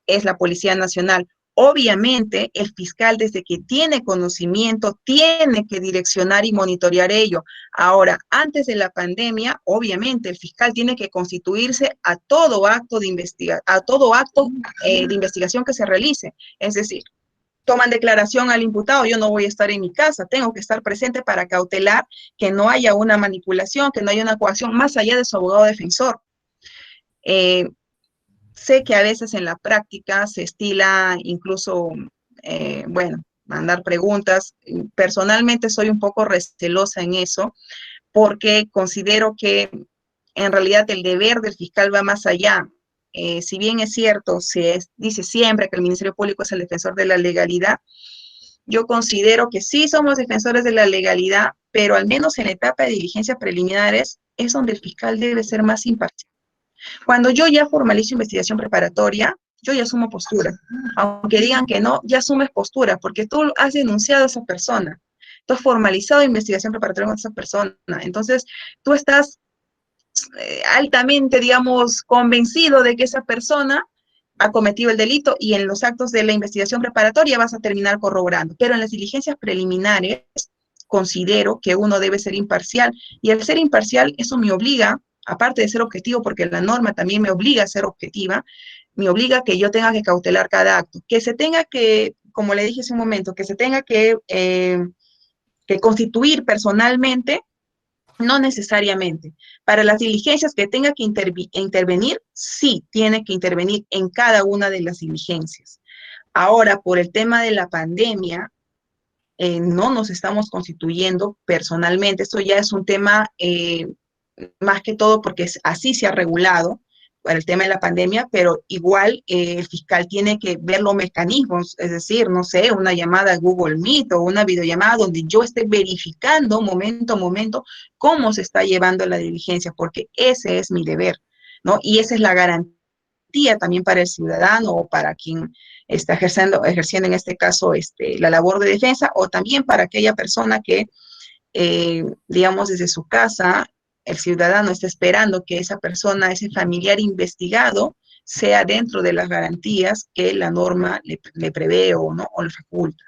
es la Policía Nacional. Obviamente, el fiscal, desde que tiene conocimiento, tiene que direccionar y monitorear ello. Ahora, antes de la pandemia, obviamente, el fiscal tiene que constituirse a todo acto de investigación que se realice. Es decir, toman declaración al imputado, yo no voy a estar en mi casa, tengo que estar presente para cautelar que no haya una manipulación, que no haya una coacción más allá de su abogado defensor. Eh, Sé que a veces en la práctica se estila incluso, bueno, mandar preguntas. Personalmente soy un poco recelosa en eso porque considero que en realidad el deber del fiscal va más allá. Si bien es cierto, dice siempre que el Ministerio Público es el defensor de la legalidad, yo considero que sí somos defensores de la legalidad, pero al menos en la etapa de diligencias preliminares es donde el fiscal debe ser más imparcial. Cuando yo ya formalizo investigación preparatoria, yo ya asumo postura. Aunque digan que no, ya asumes postura, porque tú has denunciado a esa persona. Tú has formalizado investigación preparatoria con esa persona. Entonces, tú estás altamente, digamos, convencido de que esa persona ha cometido el delito y en los actos de la investigación preparatoria vas a terminar corroborando. Pero en las diligencias preliminares considero que uno debe ser imparcial y al ser imparcial eso me obliga, aparte de ser objetivo, porque la norma también me obliga a ser objetiva, me obliga a que yo tenga que cautelar cada acto, que se tenga que, como le dije hace un momento, que se tenga que constituir personalmente. No necesariamente. Para las diligencias que tenga que intervenir, sí, tiene que intervenir en cada una de las diligencias. Ahora, por el tema de la pandemia, no nos estamos constituyendo personalmente. Esto ya es un tema más que todo porque así se ha regulado para el tema de la pandemia, pero igual el fiscal tiene que ver los mecanismos, es decir, no sé, una llamada a Google Meet o una videollamada donde yo esté verificando momento a momento cómo se está llevando la diligencia, porque ese es mi deber, ¿no? Y esa es la garantía también para el ciudadano o para quien está ejerciendo en este caso la labor de defensa o también para aquella persona que digamos, desde su casa, el ciudadano está esperando que esa persona, ese familiar investigado, sea dentro de las garantías que la norma le prevé o no o le faculta.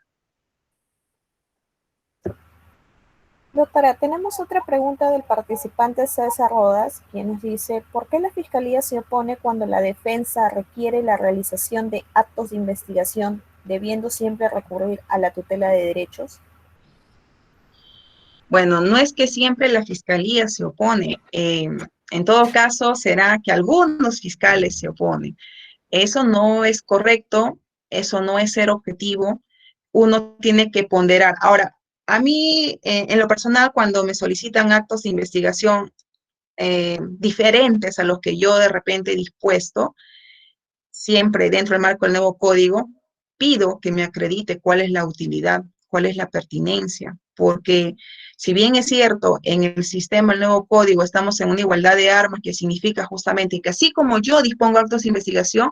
Doctora, tenemos otra pregunta del participante César Rodas, quien nos dice, ¿por qué la Fiscalía se opone cuando la defensa requiere la realización de actos de investigación, debiendo siempre recurrir a la tutela de derechos? Bueno, no es que siempre la fiscalía se opone. En todo caso, será que algunos fiscales se oponen. Eso no es correcto, eso no es ser objetivo. Uno tiene que ponderar. Ahora, a mí, en lo personal, cuando me solicitan actos de investigación diferentes a los que yo de repente he dispuesto, siempre dentro del marco del nuevo código, pido que me acredite cuál es la utilidad, cuál es la pertinencia, porque si bien es cierto, en el sistema, el nuevo código, estamos en una igualdad de armas, que significa justamente que así como yo dispongo actos de investigación,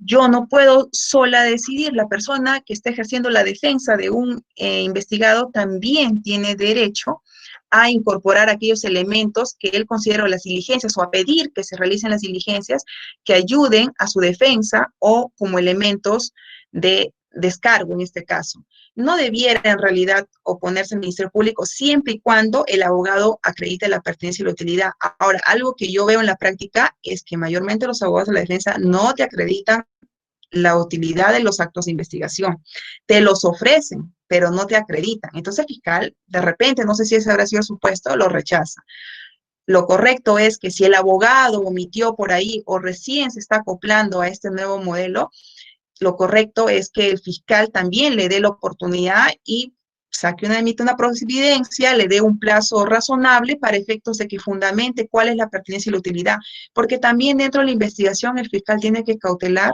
yo no puedo sola decidir. La persona que está ejerciendo la defensa de un investigado también tiene derecho a incorporar aquellos elementos que él considera las diligencias, o a pedir que se realicen las diligencias que ayuden a su defensa, o como elementos de descargo en este caso. No debiera en realidad oponerse al Ministerio Público siempre y cuando el abogado acredite la pertinencia y la utilidad. Ahora, algo que yo veo en la práctica es que mayormente los abogados de la defensa no te acreditan la utilidad de los actos de investigación. Te los ofrecen, pero no te acreditan. Entonces el fiscal, de repente, no sé si ese habrá sido su puesto, lo rechaza. Lo correcto es que si el abogado omitió por ahí o recién se está acoplando a este nuevo modelo, lo correcto es que el fiscal también le dé la oportunidad y emite una providencia, le dé un plazo razonable para efectos de que fundamente cuál es la pertinencia y la utilidad, porque también dentro de la investigación el fiscal tiene que cautelar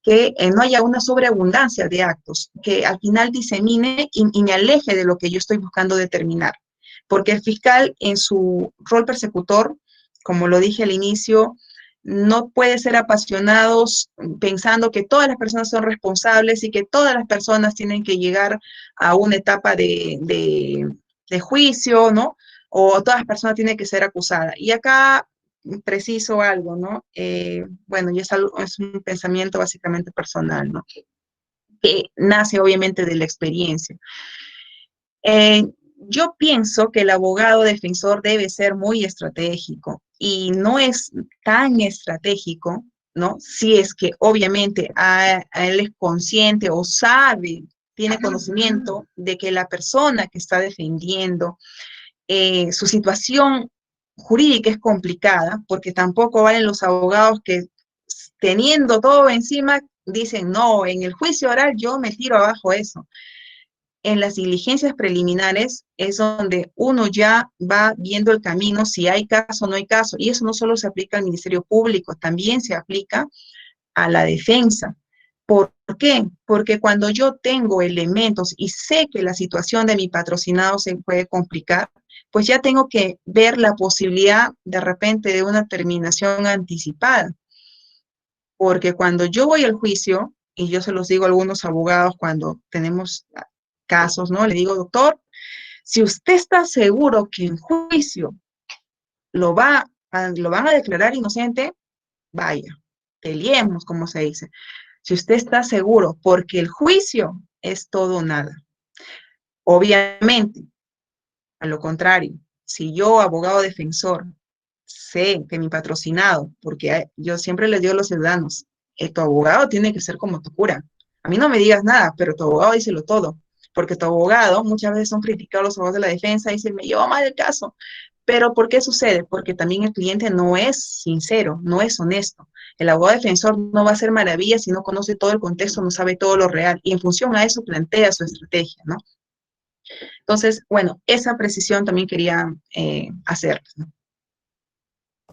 que no haya una sobreabundancia de actos, que al final disemine y me aleje de lo que yo estoy buscando determinar, porque el fiscal en su rol persecutor, como lo dije al inicio, no puede ser apasionados pensando que todas las personas son responsables y que todas las personas tienen que llegar a una etapa de juicio, ¿no? O todas las personas tienen que ser acusadas. Y acá preciso algo, ¿no? Bueno, y es un pensamiento básicamente personal, ¿no? Que nace obviamente de la experiencia. Yo pienso que el abogado defensor debe ser muy estratégico, y no es tan estratégico, ¿no? Si es que obviamente a él es consciente o sabe, tiene conocimiento de que la persona que está defendiendo su situación jurídica es complicada, porque tampoco valen los abogados que teniendo todo encima dicen, no, en el juicio oral yo me tiro abajo eso. En las diligencias preliminares es donde uno ya va viendo el camino, si hay caso o no hay caso, y eso no solo se aplica al Ministerio Público, también se aplica a la defensa. ¿Por qué? Porque cuando yo tengo elementos y sé que la situación de mi patrocinado se puede complicar, pues ya tengo que ver la posibilidad de repente de una terminación anticipada. Porque cuando yo voy al juicio, y yo se los digo a algunos abogados cuando tenemos casos, ¿no? Le digo, doctor, si usted está seguro que en juicio lo van a declarar inocente, vaya, peleemos, como se dice. Si usted está seguro, porque el juicio es todo o nada. Obviamente, a lo contrario, si yo, abogado defensor, sé que mi patrocinado, porque yo siempre les digo a los ciudadanos, tu abogado tiene que ser como tu cura. A mí no me digas nada, pero tu abogado díselo todo, porque tu abogado, muchas veces son criticados los abogados de la defensa, dicen, me llevó mal el caso. Pero ¿por qué sucede? Porque también el cliente no es sincero, no es honesto. El abogado defensor no va a hacer maravillas si no conoce todo el contexto, no sabe todo lo real, y en función a eso plantea su estrategia, ¿no? Entonces, bueno, esa precisión también quería hacer, ¿no?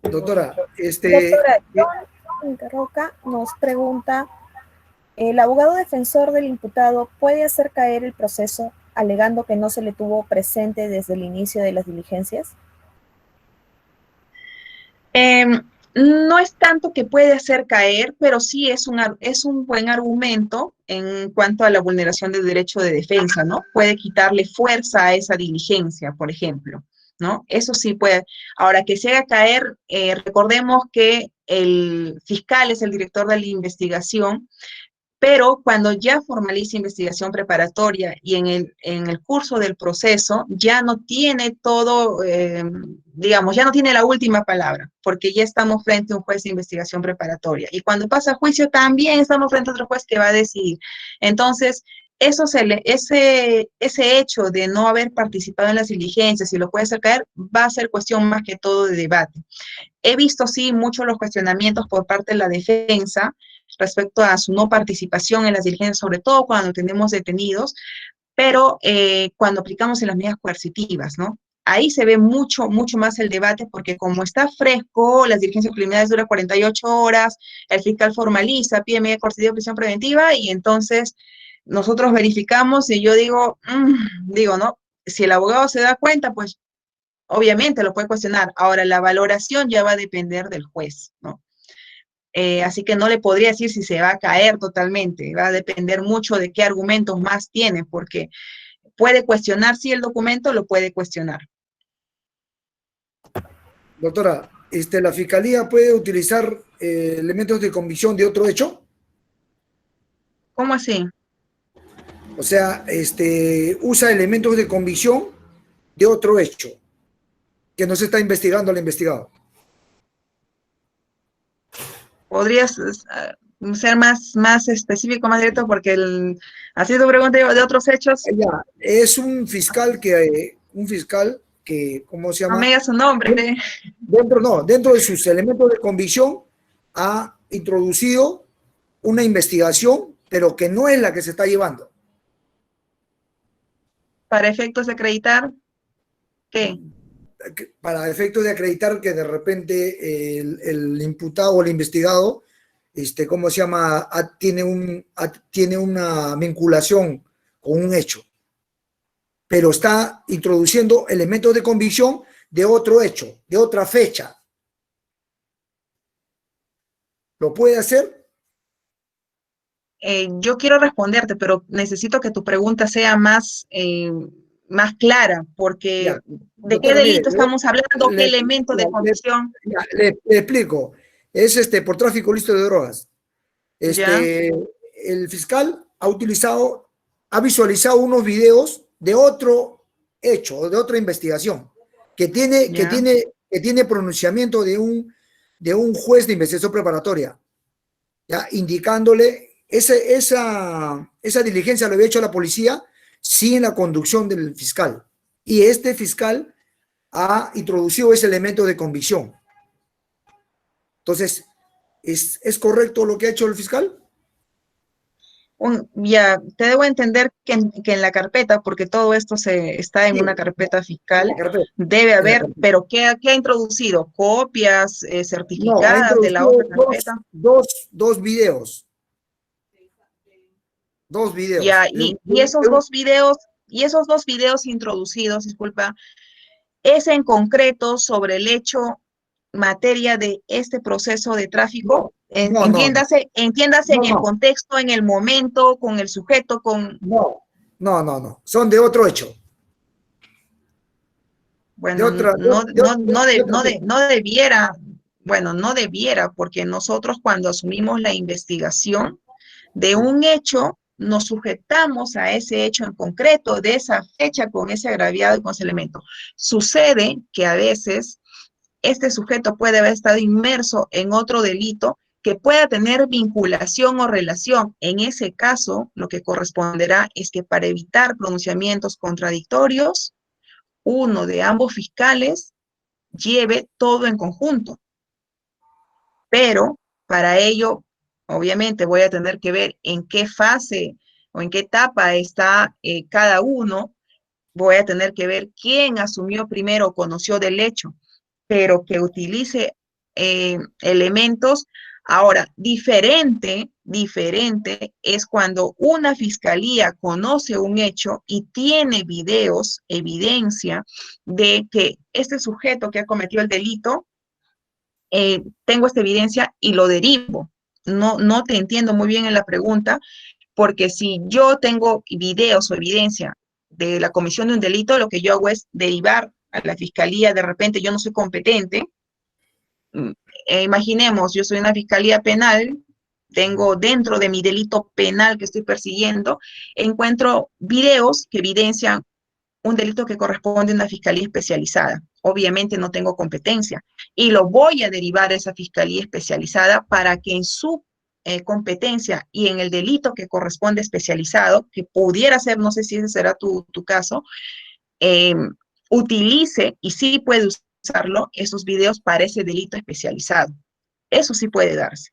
Doctora, Doctora, John Roca nos pregunta, ¿el abogado defensor del imputado puede hacer caer el proceso alegando que no se le tuvo presente desde el inicio de las diligencias? No es tanto que puede hacer caer, pero sí es un buen argumento en cuanto a la vulneración del derecho de defensa, ¿no? Puede quitarle fuerza a esa diligencia, por ejemplo, ¿no? Eso sí puede. Ahora, que se haga caer, recordemos que el fiscal es el director de la investigación, pero cuando ya formaliza investigación preparatoria y en el curso del proceso ya no tiene todo, digamos, ya no tiene la última palabra, porque ya estamos frente a un juez de investigación preparatoria. Y cuando pasa a juicio también estamos frente a otro juez que va a decidir. Entonces, ese hecho de no haber participado en las diligencias y lo puede hacer caer, va a ser cuestión más que todo de debate. He visto, sí, muchos los cuestionamientos por parte de la defensa respecto a su no participación en las diligencias, sobre todo cuando tenemos detenidos, pero cuando aplicamos en las medidas coercitivas, ¿no? Ahí se ve mucho más el debate, porque como está fresco, las diligencias preliminares duran 48 horas, el fiscal formaliza, pide medida coercitiva de prisión preventiva, y entonces nosotros verificamos y yo digo, ¿no? si el abogado se da cuenta, pues obviamente lo puede cuestionar. Ahora, la valoración ya va a depender del juez, ¿no? Así que no le podría decir si se va a caer totalmente, va a depender mucho de qué argumentos más tiene, porque puede cuestionar si el documento lo puede cuestionar. Doctora, ¿la fiscalía puede utilizar elementos de convicción de otro hecho? ¿Cómo así? O sea, usa elementos de convicción de otro hecho que no se está investigando al investigado. ¿Podrías ser más específico, más directo? Porque así tu pregunta de otros hechos. Ya, es un fiscal que, ¿cómo se No me llama? digas su nombre. Dentro de sus elementos de convicción ha introducido una investigación, pero que no es la que se está llevando. Para efectos de acreditar, ¿qué? Para efectos de acreditar que de repente el imputado o el investigado, ¿cómo se llama? Tiene una vinculación con un hecho, pero está introduciendo elementos de convicción de otro hecho, de otra fecha. ¿Lo puede hacer? Yo quiero responderte, pero necesito que tu pregunta sea más clara, porque Ya. ¿de qué Doctora, mire, delito estamos hablando? ¿Qué elemento de convicción? le explico. Es por tráfico ilícito de drogas. ¿Ya? El fiscal ha visualizado unos videos de otro hecho, de otra investigación, que ¿Ya? tiene pronunciamiento de un juez de investigación preparatoria, ¿ya? Indicándole esa diligencia lo había hecho la policía sin la conducción del fiscal. Y este fiscal ha introducido ese elemento de convicción. Entonces, ¿es correcto lo que ha hecho el fiscal? Ya, te debo entender que en la carpeta, porque todo esto está en Sí, una carpeta en fiscal, la carpeta. debe En la haber, carpeta. pero ¿qué ha introducido? ¿Copias No, ha certificadas de la introducido otra carpeta? dos videos. Dos videos. Ya, y esos dos videos introducidos, disculpa, es en concreto sobre el hecho materia de este proceso de No, tráfico. no, no, no. Entiéndase en No, el no. contexto, en el momento, con el sujeto, con, No, no, no, no. Son de otro hecho. De bueno, otra, de otra fecha. no debiera, bueno, no debiera, porque nosotros cuando asumimos la investigación de Sí. un hecho, nos sujetamos a ese hecho en concreto, de esa fecha, con ese agraviado y con ese elemento. Sucede que a veces este sujeto puede haber estado inmerso en otro delito que pueda tener vinculación o relación. En ese caso, lo que corresponderá es que para evitar pronunciamientos contradictorios, uno de ambos fiscales lleve todo en conjunto. Pero para ello, obviamente, voy a tener que ver en qué fase o en qué etapa está cada uno. Voy a tener que ver quién asumió primero o conoció del hecho, pero que utilice elementos. Ahora, diferente es cuando una fiscalía conoce un hecho y tiene videos, evidencia de que este sujeto que ha cometido el delito, tengo esta evidencia y lo derivo. No te entiendo muy bien en la pregunta, porque si yo tengo videos o evidencia de la comisión de un delito, lo que yo hago es derivar a la fiscalía. De repente yo no soy competente. Imaginemos, yo soy una fiscalía penal, tengo dentro de mi delito penal que estoy persiguiendo, encuentro videos que evidencian un delito que corresponde a una fiscalía especializada. Obviamente no tengo competencia y lo voy a derivar a esa fiscalía especializada para que en su competencia y en el delito que corresponde especializado, que pudiera ser, no sé si ese será tu caso, eh, utilice, y sí puede usarlo, esos videos para ese delito especializado. Eso sí puede darse.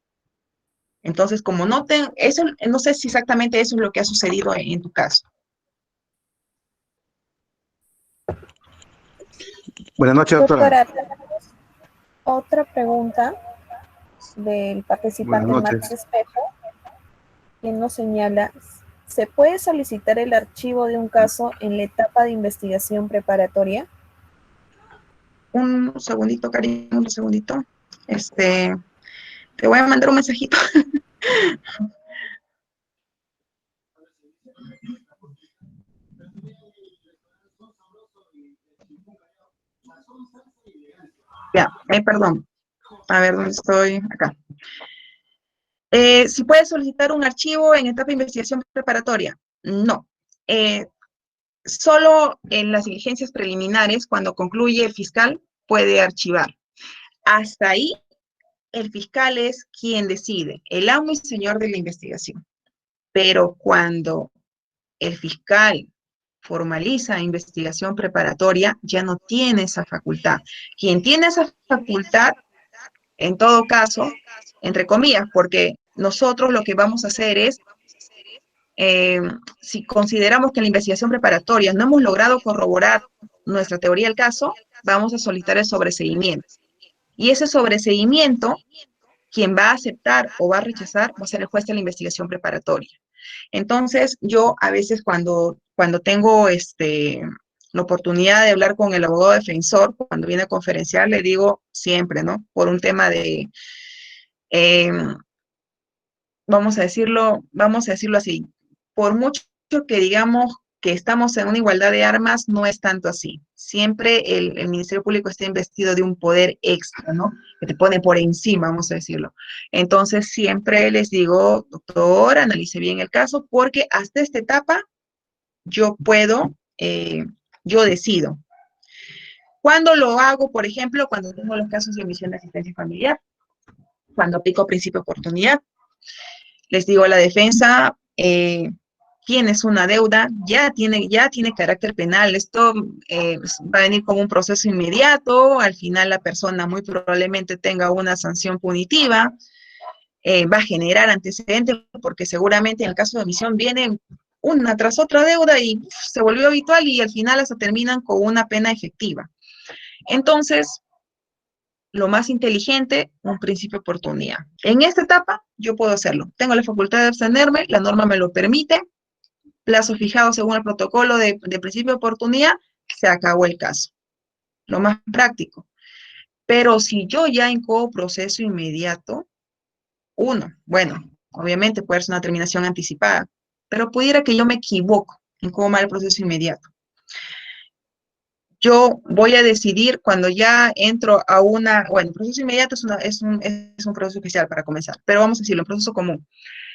Entonces, como eso, no sé si exactamente eso es lo que ha sucedido en tu caso. Buenas noches, doctora. Doctora, tenemos otra pregunta del Buenas participante noches. Max Espejo, quien nos señala, ¿Se puede solicitar el archivo de un caso en la etapa de investigación preparatoria? Un segundito, cariño, un segundito. Te voy a mandar un mensajito. Ya, perdón. A ver, ¿dónde estoy? Acá. ¿Si puedes solicitar un archivo en etapa de investigación preparatoria? No. Solo en las diligencias preliminares, cuando concluye el fiscal, puede archivar. Hasta ahí, el fiscal es quien decide, el amo y señor de la investigación. Pero cuando el fiscal formaliza investigación preparatoria, ya no tiene esa facultad. Quien tiene esa facultad, en todo caso, entre comillas, porque nosotros lo que vamos a hacer es, si consideramos que en la investigación preparatoria no hemos logrado corroborar nuestra teoría del caso, vamos a solicitar el sobreseguimiento. Y ese sobreseguimiento, quien va a aceptar o va a rechazar, va a ser el juez de la investigación preparatoria. Entonces, yo a veces cuando tengo la oportunidad de hablar con el abogado defensor, cuando viene a conferenciar, le digo siempre, ¿no? Por un tema de, vamos a decirlo así, por mucho que digamos que estamos en una igualdad de armas, no es tanto así. Siempre el Ministerio Público está investido de un poder extra, ¿no? Que te pone por encima, vamos a decirlo. Entonces, siempre les digo, doctor, analice bien el caso, porque hasta esta etapa yo puedo, yo decido. ¿Cuándo lo hago? Por ejemplo, cuando tengo los casos de omisión de asistencia familiar, cuando aplico principio de oportunidad. Les digo a la defensa, tienes una deuda, ya tiene carácter penal, esto va a venir con un proceso inmediato, al final la persona muy probablemente tenga una sanción punitiva, va a generar antecedentes, porque seguramente en el caso de omisión viene una tras otra deuda y se volvió habitual y al final hasta terminan con una pena efectiva. Entonces, lo más inteligente, un principio de oportunidad. En esta etapa, yo puedo hacerlo. Tengo la facultad de abstenerme, la norma me lo permite, plazo fijado según el protocolo de principio de oportunidad, se acabó el caso. Lo más práctico. Pero si yo ya incobo proceso inmediato, bueno, obviamente puede ser una terminación anticipada, pero pudiera que yo me equivoco, incobo mal el proceso inmediato. Yo voy a decidir cuando ya entro a el proceso inmediato es un proceso especial para comenzar, pero vamos a decirlo, un proceso común.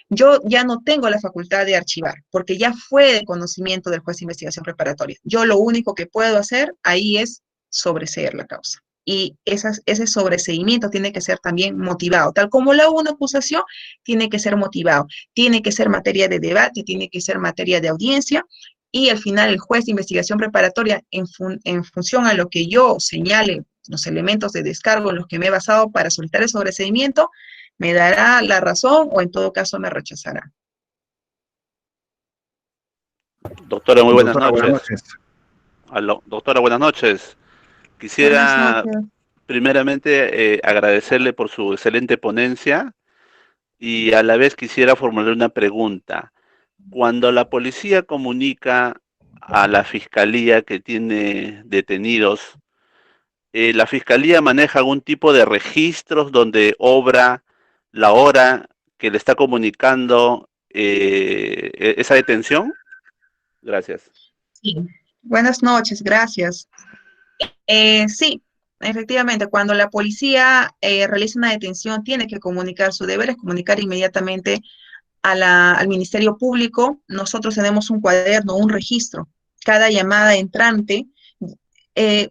Yo ya no tengo la facultad de archivar, porque ya fue de conocimiento del juez de investigación preparatoria. Yo lo único que puedo hacer ahí es sobreseer la causa. Y ese sobreseimiento tiene que ser también motivado. Tal como la hubo una acusación, tiene que ser motivado. Tiene que ser materia de debate, tiene que ser materia de audiencia. Y al final el juez de investigación preparatoria, en función a lo que yo señale, los elementos de descargo en los que me he basado para solicitar el sobreseimiento, me dará la razón o en todo caso me rechazará. Doctora, muy buenas noches. Buenas noches. Aló, doctora, buenas noches. Quisiera Buenas noches. primeramente agradecerle por su excelente ponencia y a la vez quisiera formular una pregunta. Cuando la policía comunica a la fiscalía que tiene detenidos, ¿la fiscalía maneja algún tipo de registros donde obra la hora que le está comunicando esa detención? Gracias. Sí. Buenas noches, gracias. Sí, efectivamente, cuando la policía realiza una detención, tiene que comunicar, su deber es comunicar inmediatamente al Ministerio Público. Nosotros tenemos un cuaderno, un registro. Cada llamada entrante,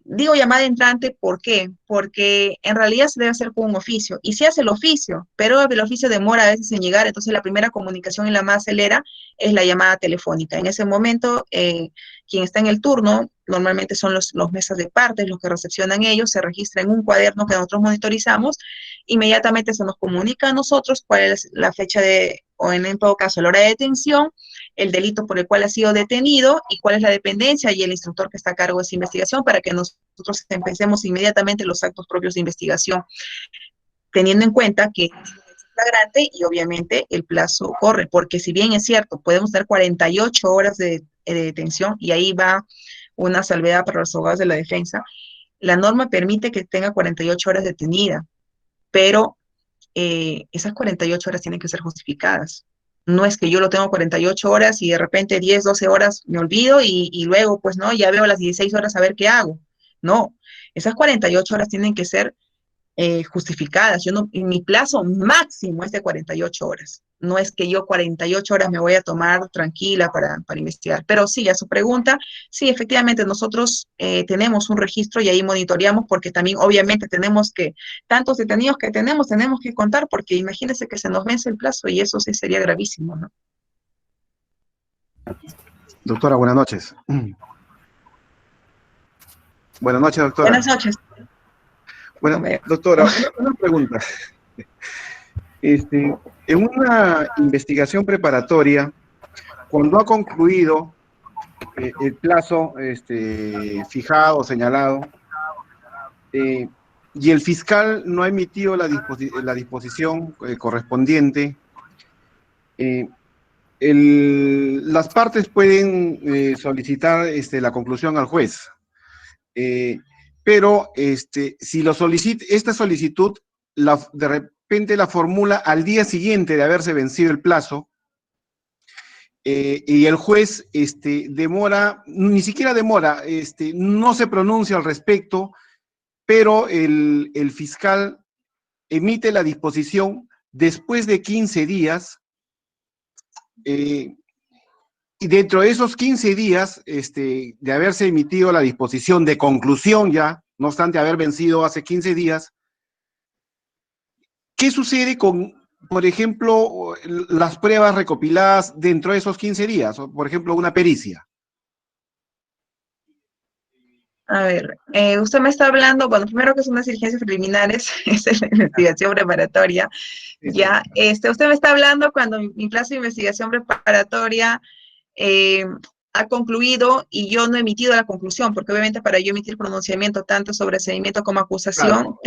digo llamada entrante, ¿por qué? Porque en realidad se debe hacer con un oficio, y se hace el oficio, pero el oficio demora a veces en llegar, entonces la primera comunicación y la más acelera es la llamada telefónica. En ese momento, quien está en el turno, normalmente son los mesas de partes, los que recepcionan ellos, se registra en un cuaderno que nosotros monitorizamos, inmediatamente se nos comunica a nosotros cuál es la fecha o en todo caso, la hora de detención, el delito por el cual ha sido detenido y cuál es la dependencia y el instructor que está a cargo de esa investigación para que nosotros empecemos inmediatamente los actos propios de investigación, teniendo en cuenta que flagrante y obviamente el plazo corre, porque si bien es cierto, podemos tener 48 horas de detención y ahí va una salvedad para los abogados de la defensa, la norma permite que tenga 48 horas detenida, pero esas 48 horas tienen que ser justificadas. No es que yo lo tengo 48 horas y de repente 10, 12 horas me olvido y luego, pues no, ya veo las 16 horas a ver qué hago. No, esas 48 horas tienen que ser justificadas. Yo no, mi plazo máximo es de 48 horas. No es que yo 48 horas me voy a tomar tranquila para investigar. Pero sí, a su pregunta, sí, efectivamente, nosotros tenemos un registro y ahí monitoreamos porque también obviamente tenemos que, tantos detenidos que tenemos que contar porque imagínense que se nos vence el plazo y eso sí sería gravísimo, ¿no? Doctora, buenas noches. Buenas noches, doctora. Buenas noches. Bueno, doctora, una pregunta. En una investigación preparatoria, cuando ha concluido el plazo fijado o señalado, y el fiscal no ha emitido la disposición correspondiente, las partes pueden solicitar la conclusión al juez. Pero si lo solicita, esta solicitud de repente la formula al día siguiente de haberse vencido el plazo, y el juez demora, ni siquiera demora, no se pronuncia al respecto, pero el fiscal emite la disposición después de 15 días, y dentro de esos 15 días de haberse emitido la disposición de conclusión ya, no obstante haber vencido hace 15 días, ¿qué sucede con, por ejemplo, las pruebas recopiladas dentro de esos 15 días? O, por ejemplo, una pericia. A ver, usted me está hablando, bueno, primero que son unas diligencias preliminares, es la investigación preparatoria. Ya, usted me está hablando cuando mi plazo de investigación preparatoria ha concluido y yo no he emitido la conclusión, porque obviamente para yo emitir pronunciamiento tanto sobre seguimiento como acusación, claro,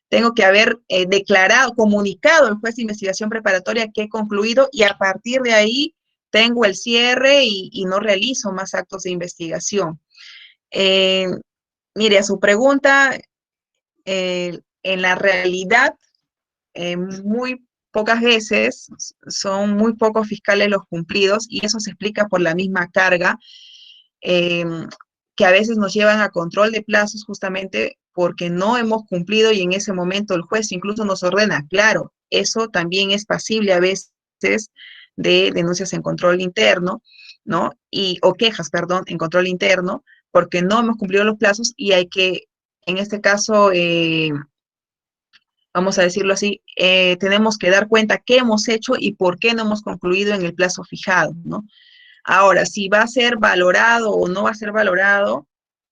tengo que haber declarado, comunicado al juez de investigación preparatoria que he concluido y a partir de ahí tengo el cierre y no realizo más actos de investigación. Mire, a su pregunta, en la realidad, muy pocas veces son muy pocos fiscales los cumplidos y eso se explica por la misma carga que a veces nos llevan a control de plazos justamente porque no hemos cumplido y en ese momento el juez incluso nos ordena. Claro, eso también es pasible a veces de denuncias en control interno, ¿no? O quejas, perdón, en control interno, porque no hemos cumplido los plazos y hay que, en este caso, vamos a decirlo así, tenemos que dar cuenta qué hemos hecho y por qué no hemos concluido en el plazo fijado, ¿no? Ahora, si va a ser valorado o no va a ser valorado,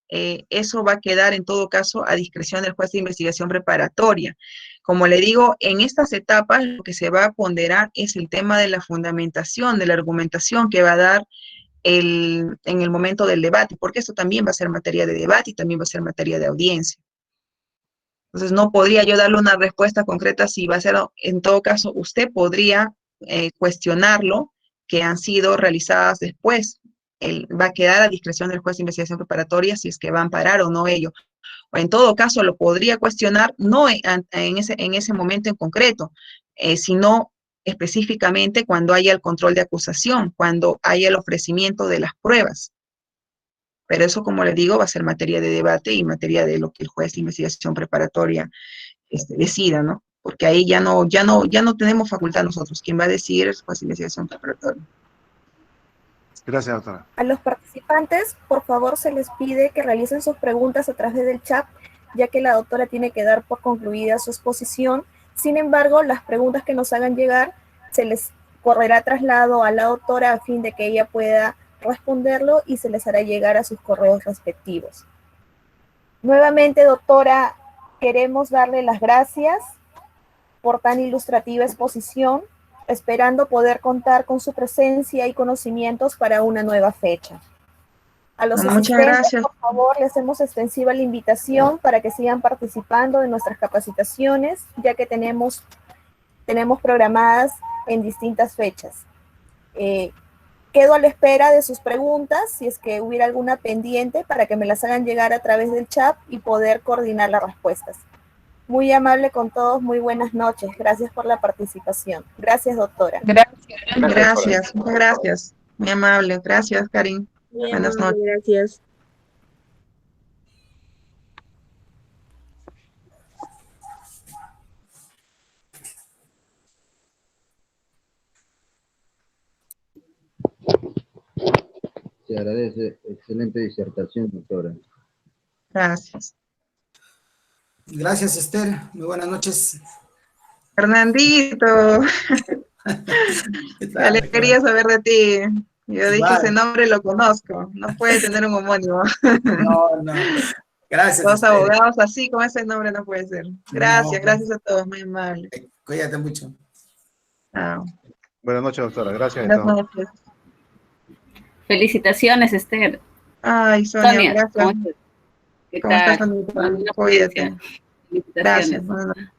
eso va a quedar en todo caso a discreción del juez de investigación preparatoria. Como le digo, en estas etapas lo que se va a ponderar es el tema de la fundamentación, de la argumentación que va a dar en el momento del debate, porque esto también va a ser materia de debate y también va a ser materia de audiencia. Entonces, no podría yo darle una respuesta concreta si va a ser, en todo caso, usted podría cuestionarlo, que han sido realizadas después. Va a quedar a discreción del juez de investigación preparatoria si es que va a amparar o no ello. O en todo caso, lo podría cuestionar no en ese momento en concreto, sino específicamente cuando haya el control de acusación, cuando haya el ofrecimiento de las pruebas. Pero eso, como les digo, va a ser materia de debate y materia de lo que el juez de investigación preparatoria decida, ¿no? Porque ahí ya no tenemos facultad nosotros. Quien va a decidir es el juez de investigación preparatoria. Gracias, doctora. A los participantes, por favor, se les pide que realicen sus preguntas a través del chat, ya que la doctora tiene que dar por concluida su exposición. Sin embargo, las preguntas que nos hagan llegar se les correrá traslado a la doctora a fin de que ella pueda responderlo y se les hará llegar a sus correos respectivos. Nuevamente, doctora, queremos darle las gracias por tan ilustrativa exposición, esperando poder contar con su presencia y conocimientos para una nueva fecha. A los asistentes, por favor, le hacemos extensiva la invitación para que sigan participando de nuestras capacitaciones, ya que tenemos tenemos programadas en distintas fechas. Quedo a la espera de sus preguntas, si es que hubiera alguna pendiente, para que me las hagan llegar a través del chat y poder coordinar las respuestas. Muy amable con todos, muy buenas noches. Gracias por la participación. Gracias, doctora. Gracias, muchas gracias. Muy amable. Gracias, Karin. Buenas noches. Gracias. Se agradece. Excelente disertación, doctora. Gracias. Gracias, Esther. Muy buenas noches. Fernandito, ¿Qué qué tal? alegría saber de ti. Yo dije, Igual. ese nombre lo conozco. No puede tener un homónimo. No, no. Gracias, Dos Esther. abogados así con ese nombre no puede ser. Gracias, No. gracias a todos, muy amable. Cuídate mucho. Chao. Buenas noches, doctora. Gracias. Buenas noches. Felicitaciones, Esther. Ay, Sonia, Sonia, gracias. ¿cómo estás? ¿Qué ¿Cómo estás, tal? Sonita? Buena Cuídate. ponencia. Gracias. Felicitaciones. Buenas noches.